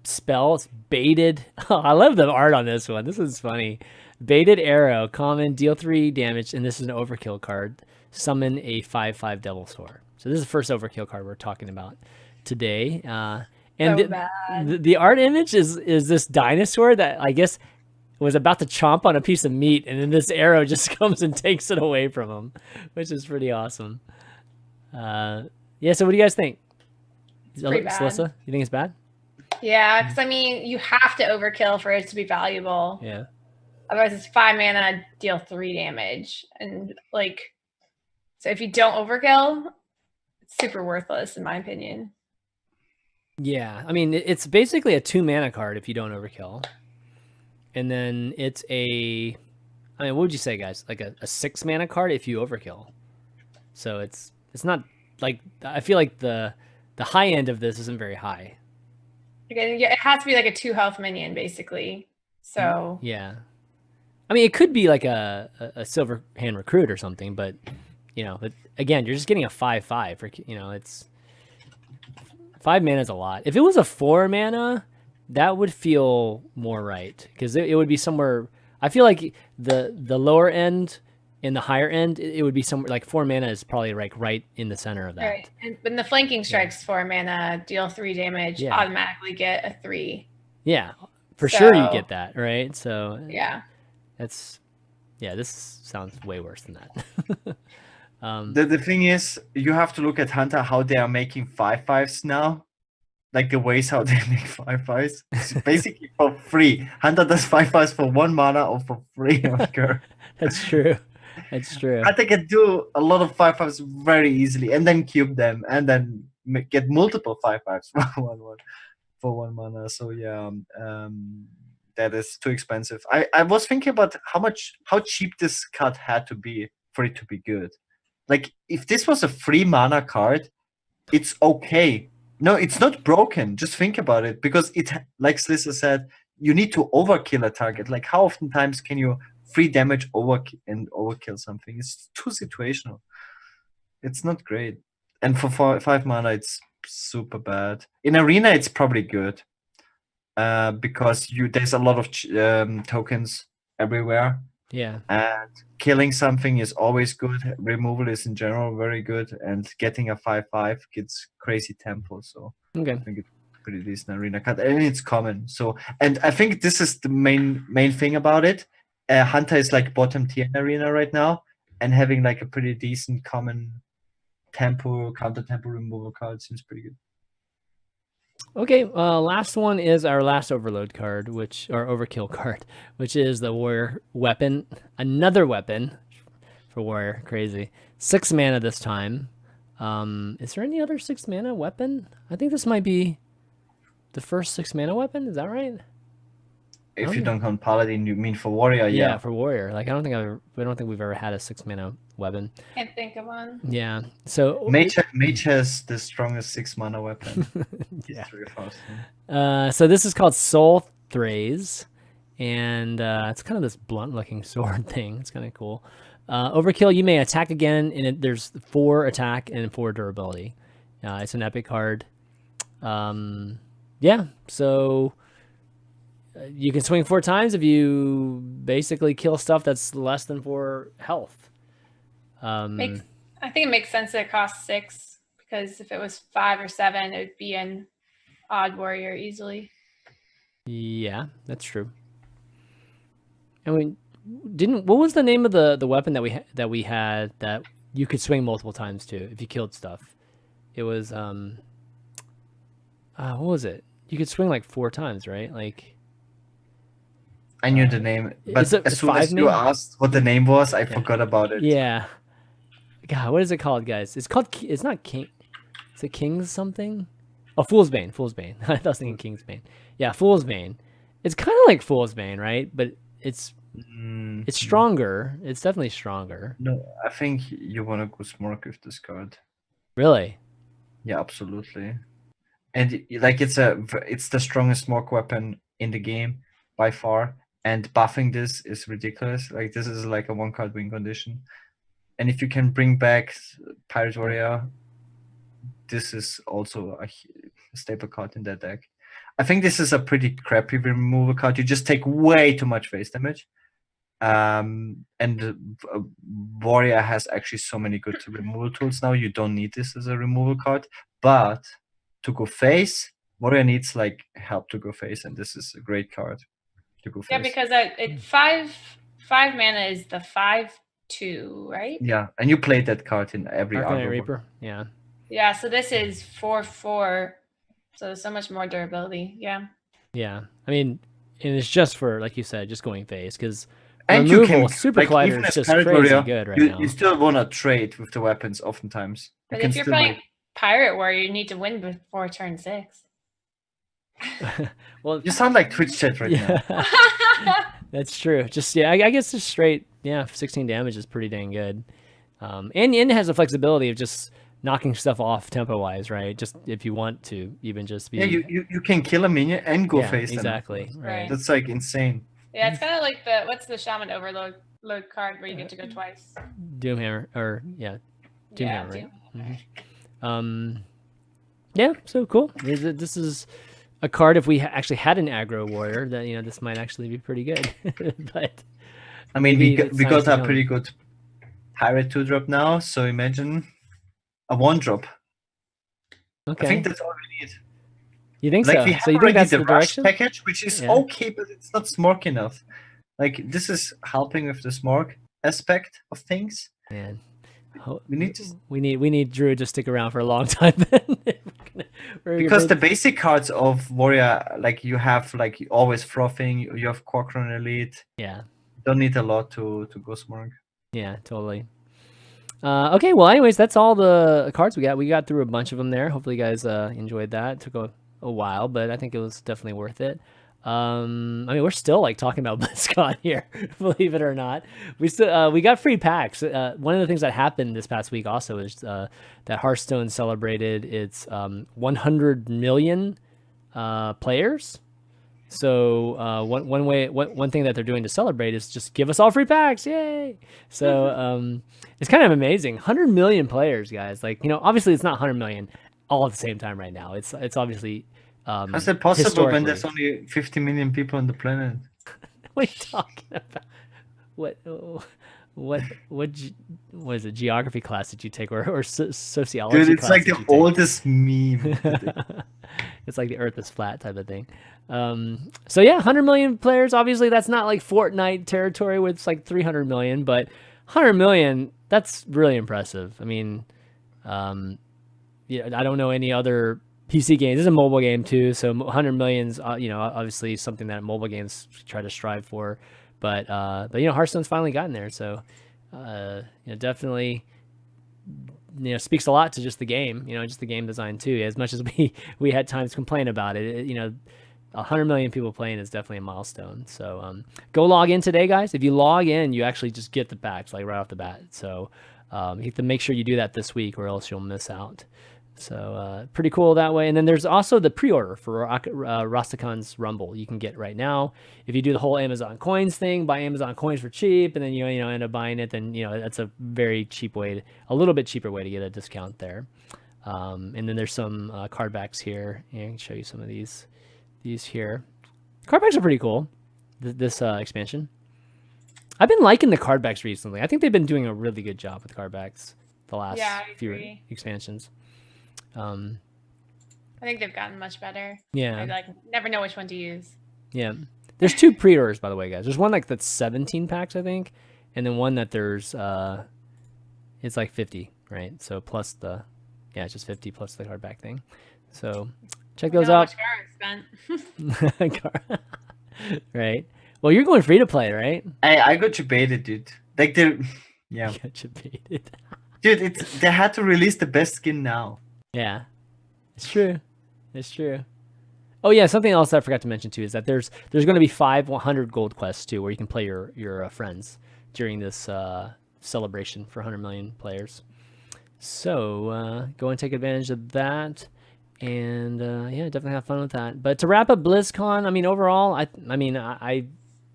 spell. It's baited. Oh, I love the art on this one. This is funny. Baited arrow, common, deal 3 damage, and this is an overkill card. Summon a 5/5 Devil Sword. So this is the first overkill card we're talking about today. And So bad. the art image is this dinosaur that I guess was about to chomp on a piece of meat, and then this arrow just comes and takes it away from him, which is pretty awesome. Yeah, so what do you guys think? Pretty bad. Slysssa, you think it's bad? Yeah, because I mean, you have to overkill for it to be valuable. Yeah. Otherwise, it's 5 mana, deal 3 damage, and like, so if you don't overkill, it's super worthless in my opinion. Yeah, I mean, it's basically a 2 mana card if you don't overkill, and then it's a, I mean, what would you say, guys? Like a 6 mana card if you overkill. So it's not like, I feel like the high end of this isn't very high. Again, yeah, it has to be like a 2 health minion basically. So yeah, I mean, it could be like a Silver Hand Recruit or something, but you know, but again, you're just getting a 5/5 for, you know, it's 5 mana is a lot. If it was a 4 mana, that would feel more right, because it would be somewhere. I feel like the lower end and the higher end, it would be somewhere like 4 mana is probably like right in the center of that. Right. And when the flanking strikes 4 mana, deal 3 damage, automatically get a 3. Yeah, for sure you get that, right? So yeah, this sounds way worse than that. The thing is, you have to look at Hunter, how they are making 5/5s now. Like the ways how they make 5/5s. It's basically for free. Hunter does 5/5s for 1 mana or for free. That's true. That's true. Hunter can do a lot of 5/5s very easily, and then cube them, and then get multiple 5/5s for 1 mana. So yeah, that is too expensive. I was thinking about how cheap this card had to be for it to be good. Like, if this was a free mana card, it's okay. No, it's not broken. Just think about it, because it, like Slysssa said, you need to overkill a target. Like, how often times can you free damage overkill something? It's too situational. It's not great. And for 5 mana, it's super bad. In Arena, it's probably good, because there's a lot of tokens everywhere. Yeah. And killing something is always good. Removal is in general very good, and getting a 5/5 gets crazy tempo. So okay. I think it's pretty decent arena card, and it's common. So, and I think this is the main thing about it. Hunter is like bottom tier in arena right now, and having like a pretty decent common tempo, counter tempo removal card seems pretty good. Okay, last one is our last overload card, or overkill card, which is the warrior weapon. Another weapon for warrior, crazy. 6 mana this time. Is there any other 6 mana weapon? I think this might be the first 6 mana weapon. Is that right? If you don't count paladin, you mean for warrior? Yeah, for warrior. Like, I don't think we've ever had a 6 mana weapon. Can't think of one. Yeah. So mage has the strongest 6 mana weapon. Yeah. It's really fast. So this is called Soul Thraze, and it's kind of this blunt looking sword thing. It's kind of cool. Overkill, you may attack again, and there's 4 attack and 4 durability. It's an epic card. Yeah, so you can swing 4 times if you basically kill stuff that's less than 4 health. I think it makes sense that it costs 6, because if it was 5 or 7, it would be an odd warrior easily. Yeah, that's true. And what was the name of the weapon that we had that you could swing multiple times to if you killed stuff? It was what was it? You could swing like 4 times, right? Like, I knew the name, but as soon as you asked what the name was, I forgot about it. Yeah. God, what is it called, guys? It's not King. Is it King's something? Oh, Fool's Bane. I was thinking King's Bane. Yeah, Fool's Bane. It's kind of like Fool's Bane, right? But it's stronger. It's definitely stronger. No, I think you want to go smart with this card. Really? Yeah, absolutely. And like, it's the strongest smoke weapon in the game by far, and buffing this is ridiculous. Like this is like a 1-card win condition. And if you can bring back Pirate Warrior, this is also a staple card in that deck. I think this is a pretty crappy removal card. You just take way too much face damage. And Warrior has actually so many good removal tools now. You don't need this as a removal card. But to go face, Warrior needs like help to go face, and this is a great card to go face. Yeah, because it 5 mana is the 5/2, right? Yeah, and you play that card in every Arcanite Reaper. Yeah. Yeah, so this is 4/4, so much more durability. Yeah. Yeah, I mean, and it's just for, like you said, just going face, because and removal, you can Super like, Collider is just crazy Warrior, good right now. You still want to trade with the weapons oftentimes. But if you're playing Pirate Warrior, you need to win before turn 6. Well, you sound like Twitch chat right now. That's true. Just I guess just straight 16 damage is pretty dang good. And it has the flexibility of just knocking stuff off tempo wise, right? Just if you want to, even just be. Yeah, you can kill a minion and go face. Exactly. Right. That's like insane. Yeah, it's kind of like what's the Shaman Overload card where you get to go twice. Doomhammer, or Doomhammer, right? Mm-hmm. Yeah. So cool. This is a card. If we actually had an aggro warrior, that this might actually be pretty good. But I mean, we got a pretty good pirate 2-drop now. So imagine a 1-drop. Okay. I think that's all we need. You think like so? We have so you think that's the direction? Package, which is okay, but it's not smork enough. Like this is helping with the smork aspect of things. Man, we need Drew to stick around for a long time then. Because the basic cards of Warrior, like you have like always frothing, you have Corcoran Elite. Yeah. You don't need a lot to go smork. Yeah, totally. Okay, well, anyways, that's all the cards we got. We got through a bunch of them there. Hopefully, you guys enjoyed that. It took a while, but I think it was definitely worth it. I mean, we're still like talking about BlizzCon here, believe it or not. We got free packs. One of the things that happened this past week also is that Hearthstone celebrated its 100 million players. So one thing that they're doing to celebrate is just give us all free packs, yay! So it's kind of amazing. 100 million players, guys. Like obviously it's not 100 million all at the same time right now. It's obviously. How's that possible when there's only 50 million people on the planet? What are you talking about? What is it? Geography class did you take, or sociology? Dude, it's like the oldest meme. It's like the Earth is flat type of thing. So yeah, 100 million players. Obviously, that's not like Fortnite territory where it's like 300 million, but 100 million. That's really impressive. I mean, I don't know any other PC games. This is a mobile game too, so 100 million's obviously something that mobile games try to strive for. But Hearthstone's finally gotten there, so definitely speaks a lot to just the game, just the game design too. As much as we had times complain about it, 100 million people playing is definitely a milestone. So go log in today, guys. If you log in, you actually just get the packs like right off the bat. So you have to make sure you do that this week, or else you'll miss out. So pretty cool that way. And then there's also the pre-order for Rastakhan's Rumble you can get right now. If you do the whole Amazon coins thing, buy Amazon coins for cheap, and then you end up buying it, then that's a very cheap way, a little bit cheaper way to get a discount there. And then there's some card backs here. I can show you some of these here. Card backs are pretty cool. This expansion. I've been liking the card backs recently. I think they've been doing a really good job with card backs the last few expansions. I think they've gotten much better. Yeah. I never know which one to use. Yeah. There's 2 pre-orders, by the way, guys. There's one that's 17 packs, I think, and then one that there's it's like 50, right? So plus it's just 50 plus the card back thing. So check those out. How much spent. Right. Well, you're going free to play, right? I got you baited, dude. Like got you baited. Dude, they had to release the best skin now. Yeah, it's true. It's true. Oh yeah, something else I forgot to mention too is that there's going to be 500 gold quests too, where you can play your friends during this celebration for 100 million players. So go and take advantage of that, and definitely have fun with that. But to wrap up BlizzCon, I mean overall, I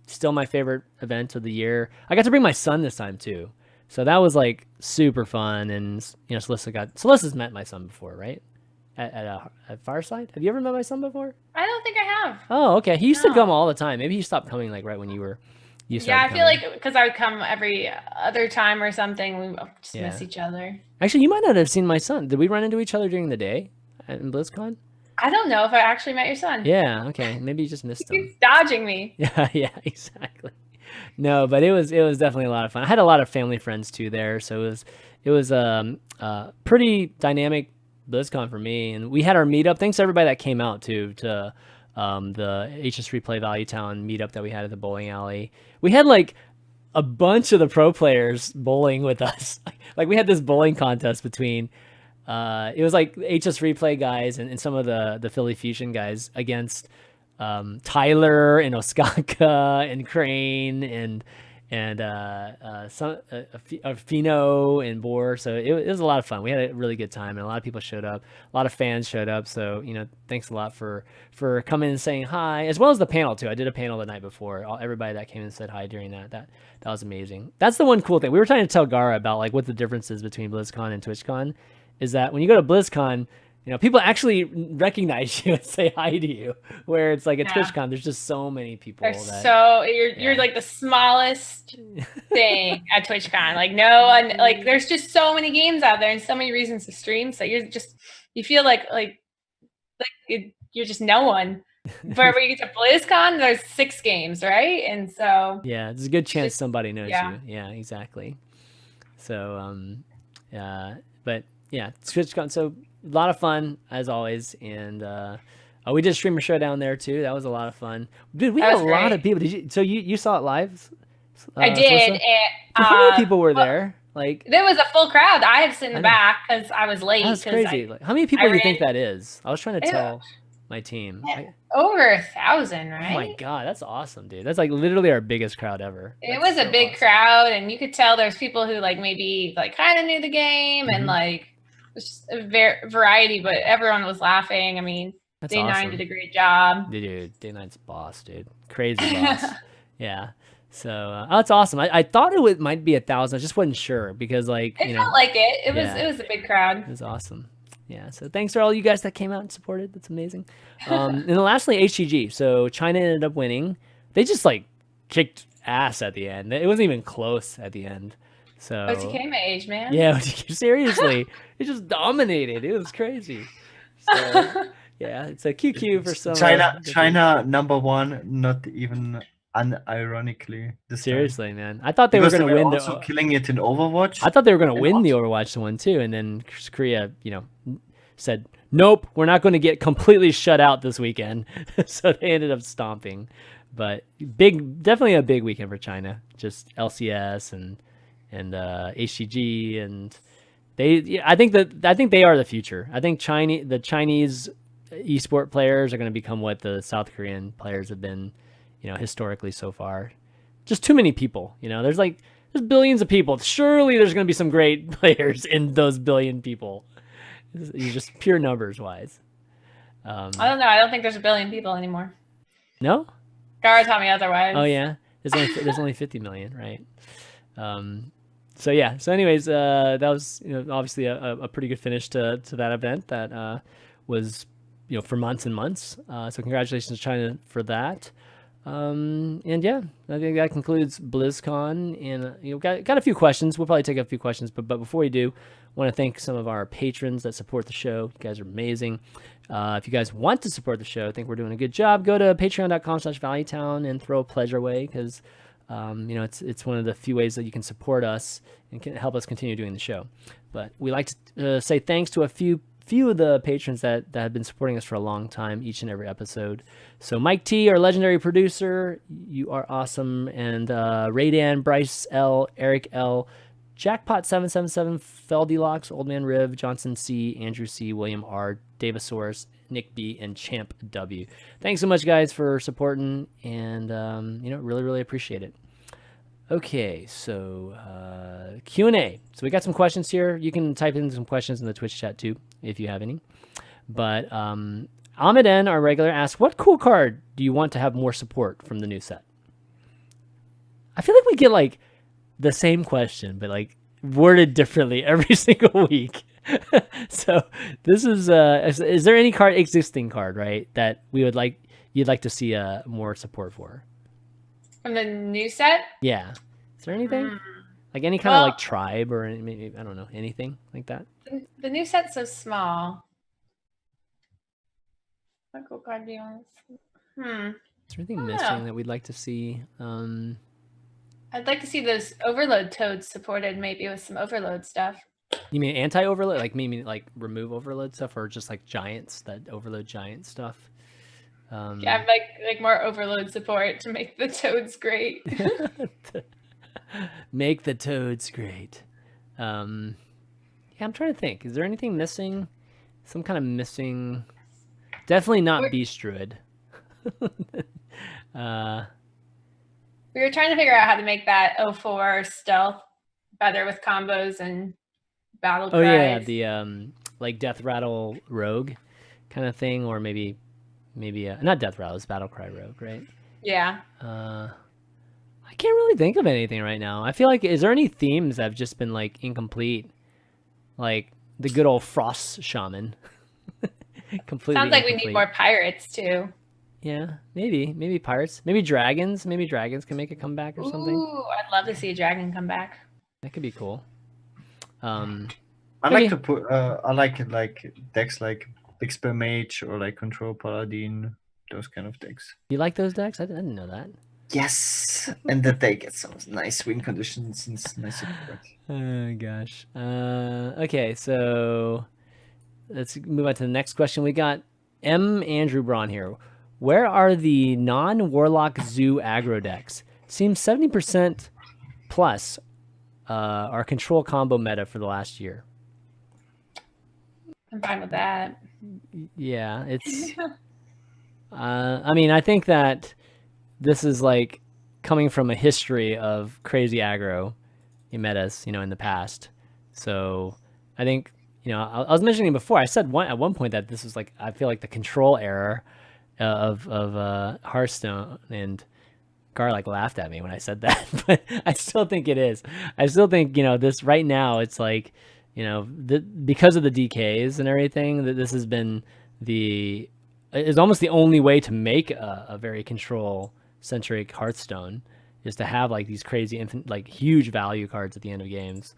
Still my favorite event of the year. I got to bring my son this time too, so that was like super fun. And Slyssa's met my son before, right? At Fireside. Have you ever met my son before? I don't think I have. Oh, okay. He used to come all the time. Maybe he stopped coming like right when you I feel like because I would come every other time or something, we just miss each other. Actually, you might not have seen my son. Did we run into each other during the day at BlizzCon? I don't know if I actually met your son. Yeah, okay. Maybe you just missed him. He's dodging me. Yeah, exactly. No, but it was definitely a lot of fun. I had a lot of family friends too there, so it was pretty dynamic BlizzCon for me. And we had our meetup. Thanks to everybody that came out to the HSReplay Value Town meetup that we had at the bowling alley. We had like a bunch of the pro players bowling with us. Like we had this bowling contest between it was like HSReplay guys and some of the Philly Fusion guys against Tyler and Oskaka and Crane and Fino and Boar. So it was a lot of fun. We had a really good time, and a lot of people showed up. A lot of fans showed up. So thanks a lot for coming and saying hi, as well as the panel too. I did a panel the night before. Everybody that came and said hi during that was amazing. That's the one cool thing we were trying to tell Gaara about, like what the difference is between BlizzCon and TwitchCon, is that when you go to BlizzCon, people actually recognize you and say hi to you. Where it's like at TwitchCon, there's just so many people. You're like the smallest thing at TwitchCon. Like no one, like there's just so many games out there and so many reasons to stream. So you feel like you're just no one. But when you get to BlizzCon, there's 6 games, right? And so there's a good chance somebody knows you. Yeah, exactly. So but yeah, TwitchCon. So a lot of fun as always, and we did Streamer Showdown there too. That was a lot of fun, dude. We had a lot of people. Did you? So you saw it live? I did. And, how many people were there? Like there was a full crowd. I had to sit in the back because I was late. That's crazy. How many people do you think that is? I was trying to tell my team. Over 1,000, right? Oh my god, that's awesome, dude. That's like literally our biggest crowd ever. It was a big crowd, and you could tell there's people who like maybe like kind of knew the game and like. Just a variety, but everyone was laughing. I mean, that's Day9 awesome. did a great job. Dude, Day9's boss, dude. Crazy boss. Yeah. So that's awesome. I thought it might be 1,000. I just wasn't sure because like it felt like it. It was a big crowd. It was awesome. Yeah. So thanks for all you guys that came out and supported. That's amazing. And then lastly, HGG. So China ended up winning. They just like kicked ass at the end. It wasn't even close at the end. So OTK my age, man. Yeah, seriously. It just dominated. It was crazy. So, yeah, it's a QQ for some. China number 1, not even unironically. Seriously, man. I thought they were going to win. Also killing it in Overwatch. I thought they were going to win the Overwatch one too, and then Korea, said nope, we're not going to get completely shut out this weekend. So they ended up stomping. But definitely a big weekend for China. Just LCS and HGG, and I think they are the future. I think the Chinese esport players are going to become what the South Korean players have been, historically so far. Just too many people. There's billions of people. Surely there's going to be some great players in those billion people. Just pure numbers wise. I don't know. I don't think there's a billion people anymore. No? Gaara taught me otherwise. Oh yeah, there's only 50 million, right? So yeah. So anyways, that was obviously a pretty good finish to that event that was for months and months. So congratulations to China for that. And yeah, I think that concludes BlizzCon. And got a few questions. We'll probably take a few questions, but before we do, I want to thank some of our patrons that support the show. You guys are amazing. If you guys want to support the show, I think we're doing a good job. Go to patreon.com/valuetown and throw a pledge our way because. It's one of the few ways that you can support us and can help us continue doing the show. But we like to say thanks to a few of the patrons that have been supporting us for a long time, each and every episode. So Mike T, our legendary producer, you are awesome. And Raydan, Bryce L, Eric L, Jackpot 777, Feldelocks, Old Man Riv, Johnson C, Andrew C, William R, Davasaurus, Nick B, and Champ W. Thanks so much, guys, for supporting, and really appreciate it. Okay, so Q&A. So we got some questions here. You can type in some questions in the Twitch chat too, if you have any. But Ahmed N, our regular, asks, what cool card do you want to have more support from the new set? I feel like we get like the same question, but like worded differently every single week. So this is there any existing card, right, that you'd like to see more support for? From the new set? Yeah. Is there anything? Like any kind of like tribe or maybe, I don't know, anything like that? The new set's so small. What cool card do you want to see? Is there anything missing that we'd like to see? I'd like to see those overload toads supported, maybe with some overload stuff. You mean anti-overload? Like maybe like remove overload stuff, or just like giants that overload giant stuff? Yeah, like more overload support to make the toads great. Make the toads great. Yeah, I'm trying to think. Is there anything missing? Some kind of missing. Definitely not Beast Druid. We were trying to figure out how to make that 04 stealth better with combos and battle cries. Oh yeah, the like Death Rattle Rogue kind of thing, or maybe not Death Rattle, it's Battle Cry Rogue, right? Yeah. I can't really think of anything right now. I feel like, is there any themes that have just been like incomplete? Like the good old Frost Shaman. Completely sounds like incomplete. We need more pirates too. Yeah, maybe pirates, maybe dragons. Maybe dragons can make a comeback or something. Ooh, I'd love to see a dragon come back. That could be cool. I like to put I like decks like Big Spell Mage or like Control Paladin, those kind of decks. You like those decks? I didn't know that. Yes, and that they get some nice win conditions and nice support. Oh gosh. Okay, so let's move on to the next question. We got Andrew Braun here. Where are the non-Warlock Zoo aggro decks? Seems 70% plus are control combo meta for the last year. I'm fine with that. Yeah, it's. I mean, I think that this is like coming from a history of crazy aggro in metas, in the past. So I think, I was mentioning before. I said at one point that this was like, I feel like the control era of Hearthstone, and Gar like laughed at me when I said that, but I still think it is. I still think this right now. It's like because of the DKs and everything, that this has been is almost the only way to make a very control centric Hearthstone, is to have like these crazy like huge value cards at the end of games.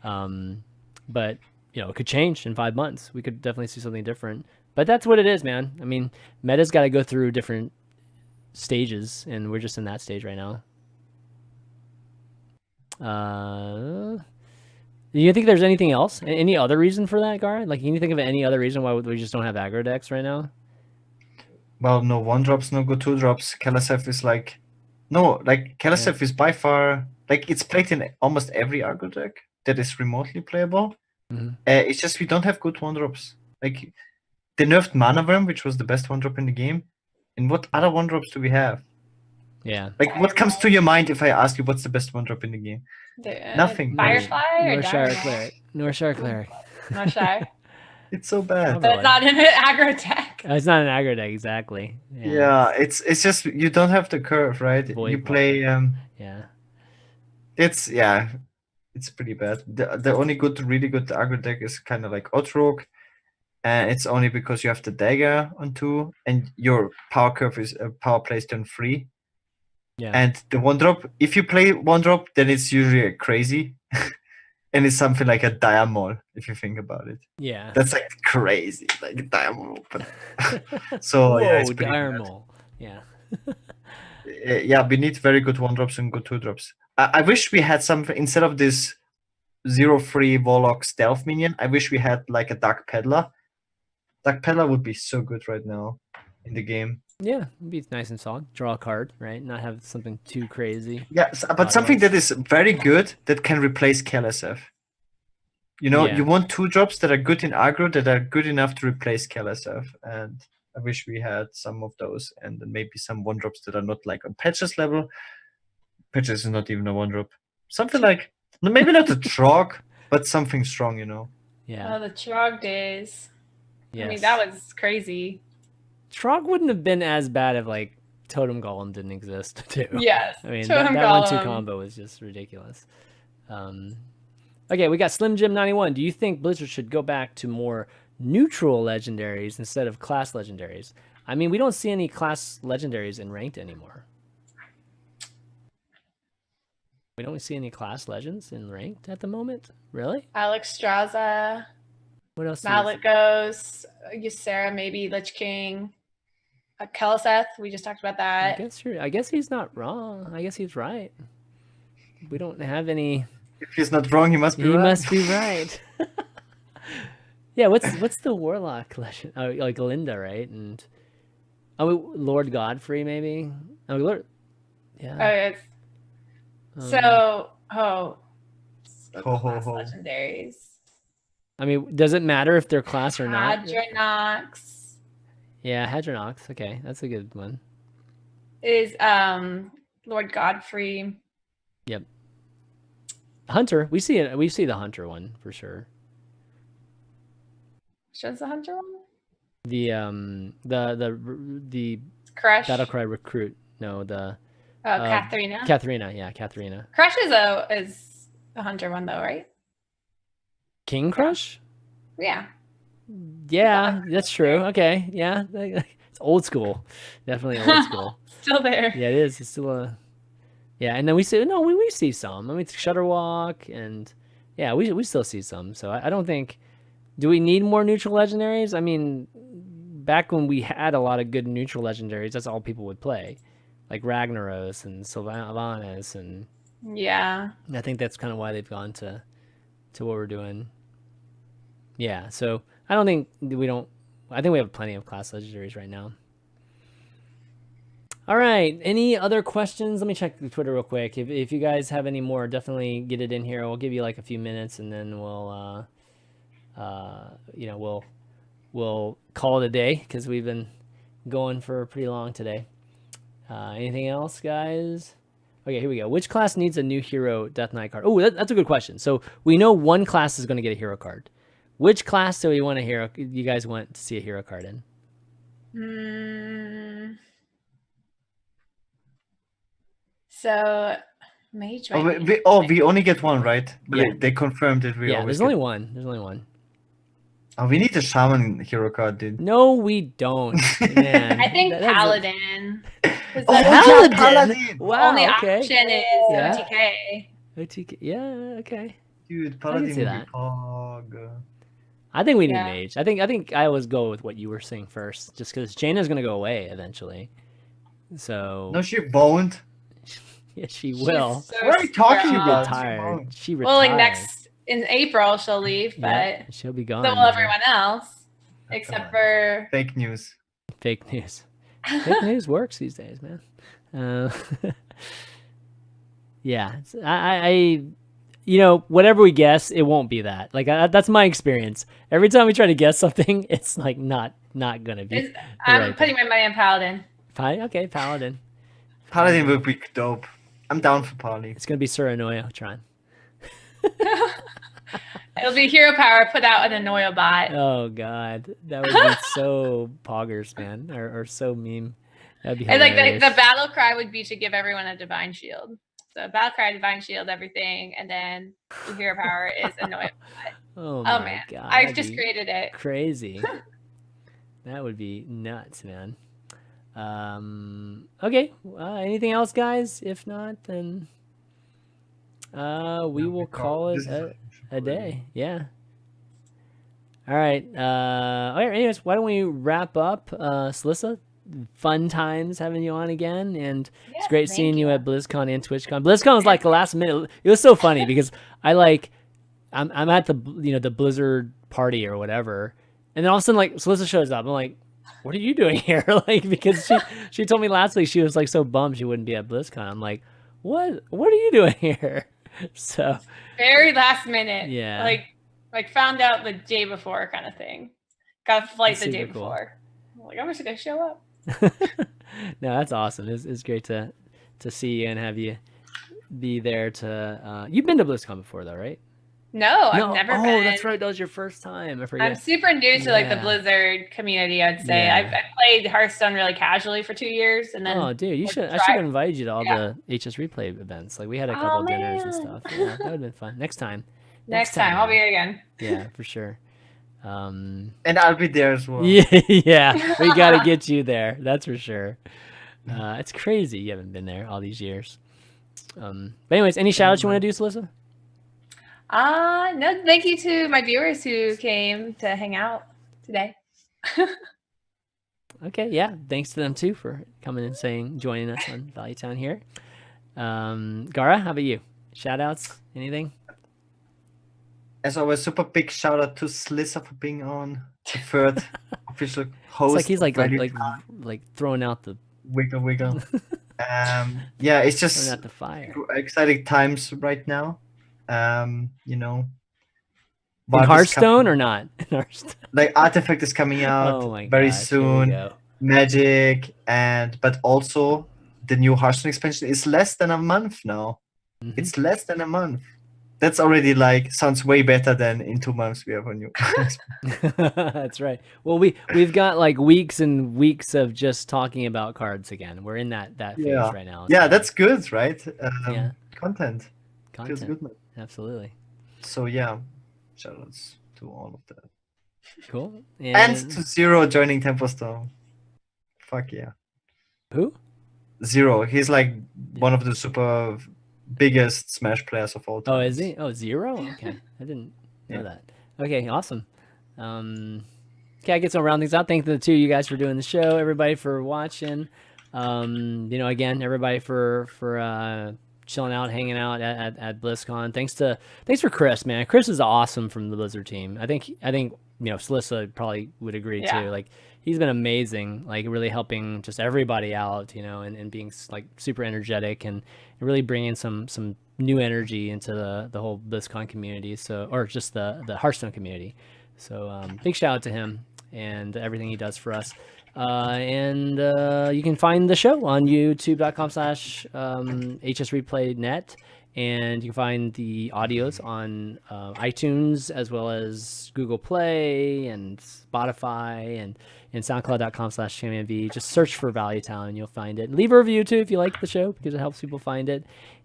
But it could change in 5 months. We could definitely see something different. But that's what it is, man. I mean, meta's got to go through different stages, and we're just in that stage right now. Do you think there's anything else? Any other reason for that, Gar? Like, can you think of any other reason why we just don't have aggro decks right now? Well, no 1-drops, no go 2-drops. Kalasef is like... No, like, Kalasef is by far... Like, it's played in almost every aggro deck that is remotely playable. Mm-hmm. It's just we don't have good 1-drops. Like, they nerfed Mana Worm, which was the best 1-drop in the game. And what other 1-drops do we have? Yeah. Like, what comes to your mind if I ask you what's the best 1-drop in the game? Nothing. Firefly or Northshire Cleric. Northshire Cleric. Northshire. It's so bad. But it's not an aggro deck. It's not an aggro deck, exactly. Yeah, it's just you don't have the curve, right? Void you play yeah. It's pretty bad. The only really good aggro deck is kind of like Otrok, and it's only because you have the dagger on 2 and your power curve is power plays turn 3. Yeah. And the 1-drop, if you play 1-drop, then it's usually crazy. And it's something like a Diamol, if you think about it. Yeah. That's like crazy, like Diamol. But so yeah, it's pretty Diamol. Yeah. Yeah, we need very good 1-drops and good 2-drops. I wish we had something instead of this 0-3 Warlock stealth minion. I wish we had like a Dark Peddler. Dark Peddler would be so good right now in the game. Yeah, it'd be nice and solid. Draw a card, right? Not have something too crazy. Yeah, but something that is very good that can replace Kalasef. You want 2-drops that are good in aggro, that are good enough to replace Kalasef. And I wish we had some of those, and then maybe some 1-drops that are not like on Patches level. Patches is not even a 1-drop. Something like, maybe not a Trog, but something strong, Yeah. Oh, the Trog days. Yes. I mean, that was crazy. Trog wouldn't have been as bad of like Totem Golem didn't exist too. Yes. I mean, that 1-2 combo was just ridiculous. Okay, we got Slim Jim 91. Do you think Blizzard should go back to more neutral legendaries instead of class legendaries? I mean, we don't see any class legendaries in ranked anymore. We don't see any class legends in ranked at the moment. Really? Alexstrasza. What else? Malygos, Ysera, maybe Lich King, Keleseth. We just talked about that. I guess he's not wrong. I guess he's right. We don't have any. If he's not wrong, he must be right. He must be right. Yeah. What's the Warlock legend? Oh, like Linda, right? And Lord Godfrey, maybe. Oh, Lord. Yeah. Oh, it's legendaries. I mean, does it matter if they're class or not? Hadronox. Yeah, Hadronox. Okay, that's a good one. Is Lord Godfrey. Yep. Hunter. We see it. We see the Hunter one for sure. Which one's the Hunter one? The Crush. Battlecry recruit. No, the. Katharina. Katharina, yeah, Katharina. Crush is the Hunter one though, right? King Crush? Yeah. Yeah, that's true. Okay, yeah, it's old school, definitely old school. Still there. Yeah, it is. It's still a. Yeah, and then we see we see some. I mean, Shutterwalk, and yeah, we still see some. So I don't think. Do we need more neutral legendaries? I mean, back when we had a lot of good neutral legendaries, that's all people would play. Like Ragnaros and Sylvanas, and yeah, I think that's kind of why they've gone to what we're doing. Yeah, so I think we have plenty of class legendaries right now. All right, any other questions? Let me check the Twitter real quick. If you guys have any more, definitely get it in here. We'll give you like a few minutes, and then we'll we'll call it a day because we've been going for pretty long today. Anything else, guys? Okay, here we go. Which class needs a new hero Death Knight card? Oh, that's a good question. So we know one class is going to get a hero card. Which class do you guys want to see a hero card in? So Mage. We only get one, right? Yeah. They confirmed it. There's only one. There's only one. Oh, we need a Shaman hero card, dude. No, we don't. Man. I think Paladin. Paladin. Wow. Only okay. option is OTK. OTK. Yeah. Okay. Dude, Paladin would be pog. I think we need Mage. I think I always go with what you were saying first, just because Jaina's gonna go away eventually. So. No, she won't. Yeah, she will. So what are you talking about? She retired. Well, like in April she'll leave, but she'll be gone. So will everyone else, except for fake news. Fake news. Fake news works these days, man. Yeah, I whatever we guess, it won't be that. Like that's my experience. Every time we try to guess something, it's like not gonna be. I'm putting my money on Paladin. Okay, Paladin. Paladin would be dope. I'm down for Paladin. It's gonna be Suranoia, Tron. It'll be hero power put out an Anoia bot. Oh god, that would be so poggers, man, or so meme. That'd be hilarious. And like the battle cry would be to give everyone a divine shield. So battle cry, divine shield, everything, and then the hero power is Anoia bot. Oh my god, I just created it. Crazy. That would be nuts, man. Okay. Anything else, guys? If not, then we will call it a day. Yeah. All right. Anyways, why don't we wrap up? Slysssa, fun times having you on again, and it's great seeing you at BlizzCon and TwitchCon. BlizzCon was like the last minute. It was so funny because I'm at the the Blizzard party or whatever, and then all of a sudden like Slysssa shows up. I'm like, what are you doing here? Like, because she told me last week she was like so bummed she wouldn't be at BlizzCon. I'm like, what are you doing here? So very last minute. Yeah. Like found out the day before kind of thing. Got a flight the day cool. before. I'm like, I'm just gonna show up. No, that's awesome. It's great to see you and have you be there to you've been to BlizzCon before though, right? No, I've never been. Oh, that's right. That was your first time. I forget. I'm super new to like the Blizzard community, I'd say. Yeah. I've played Hearthstone really casually for 2 years, and then Oh, dude, I should have invited you to all the HS Replay events. Like we had a couple dinners and stuff. Yeah, that would have been fun. Next time. Next time, I'll be here again. Yeah, for sure. And I'll be there as well. Yeah, we got to get you there. That's for sure. It's crazy you haven't been there all these years. But anyways, any shout outs you want to do, Slysssa? No, thank you to my viewers who came to hang out today. Okay, yeah, thanks to them too for coming and joining us on Value Town here. Gaara, how about you? Shout outs, anything? As always, super big shout out to Slysssa for being on the third official host. It's like he's like throwing out the wiggle. Yeah, it's just throwing out the fire. Exciting times right now. You know, in Hearthstone or not? In Hearthstone. Like Artifact is coming out very soon. Magic but also the new Hearthstone expansion is less than a month now. Mm-hmm. It's less than a month. That's already sounds way better than in 2 months we have a new. That's right. Well, we've got like weeks and weeks of just talking about cards again. We're in that phase right now. Yeah, that's good, right? Content. Feels good, man. Absolutely. So yeah, shout outs to all of that. Cool. And to Zero joining Tempo Storm. Fuck yeah. Who? Zero. He's like one of the super biggest Smash players of all time. Oh, is he? Oh, Zero? Okay. I didn't know that. Okay, awesome. Okay, I guess I'll round things out. Thank the two of you guys for doing the show. Everybody for watching. Again, everybody for chilling out, hanging out at BlizzCon. Thanks for Chris, man. Chris is awesome from the Blizzard team. I think Slysssa probably would agree too. Like he's been amazing, like really helping just everybody out, and being like super energetic and really bringing some new energy into the whole BlizzCon community. So, or just the Hearthstone community. So big shout out to him and everything he does for us. And you can find the show on youtube.com/HSReplay.net, and you can find the audios on iTunes as well as Google Play and Spotify and SoundCloud.com/ChanmanV. Just search for Value Town and you'll find it. Leave a review too if you like the show because it helps people find it.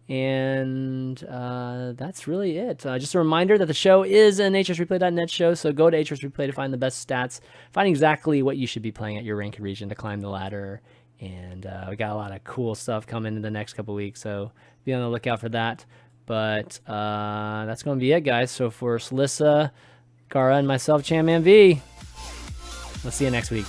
And that's really it. Just a reminder that the show is an HSReplay.net show, so go to HSReplay to find the best stats, find exactly what you should be playing at your rank region to climb the ladder. And we got a lot of cool stuff coming in the next couple weeks, so be on the lookout for that. But that's going to be it, guys. So for Slysssa, Gaara, and myself, ChanmanV, we'll see you next week.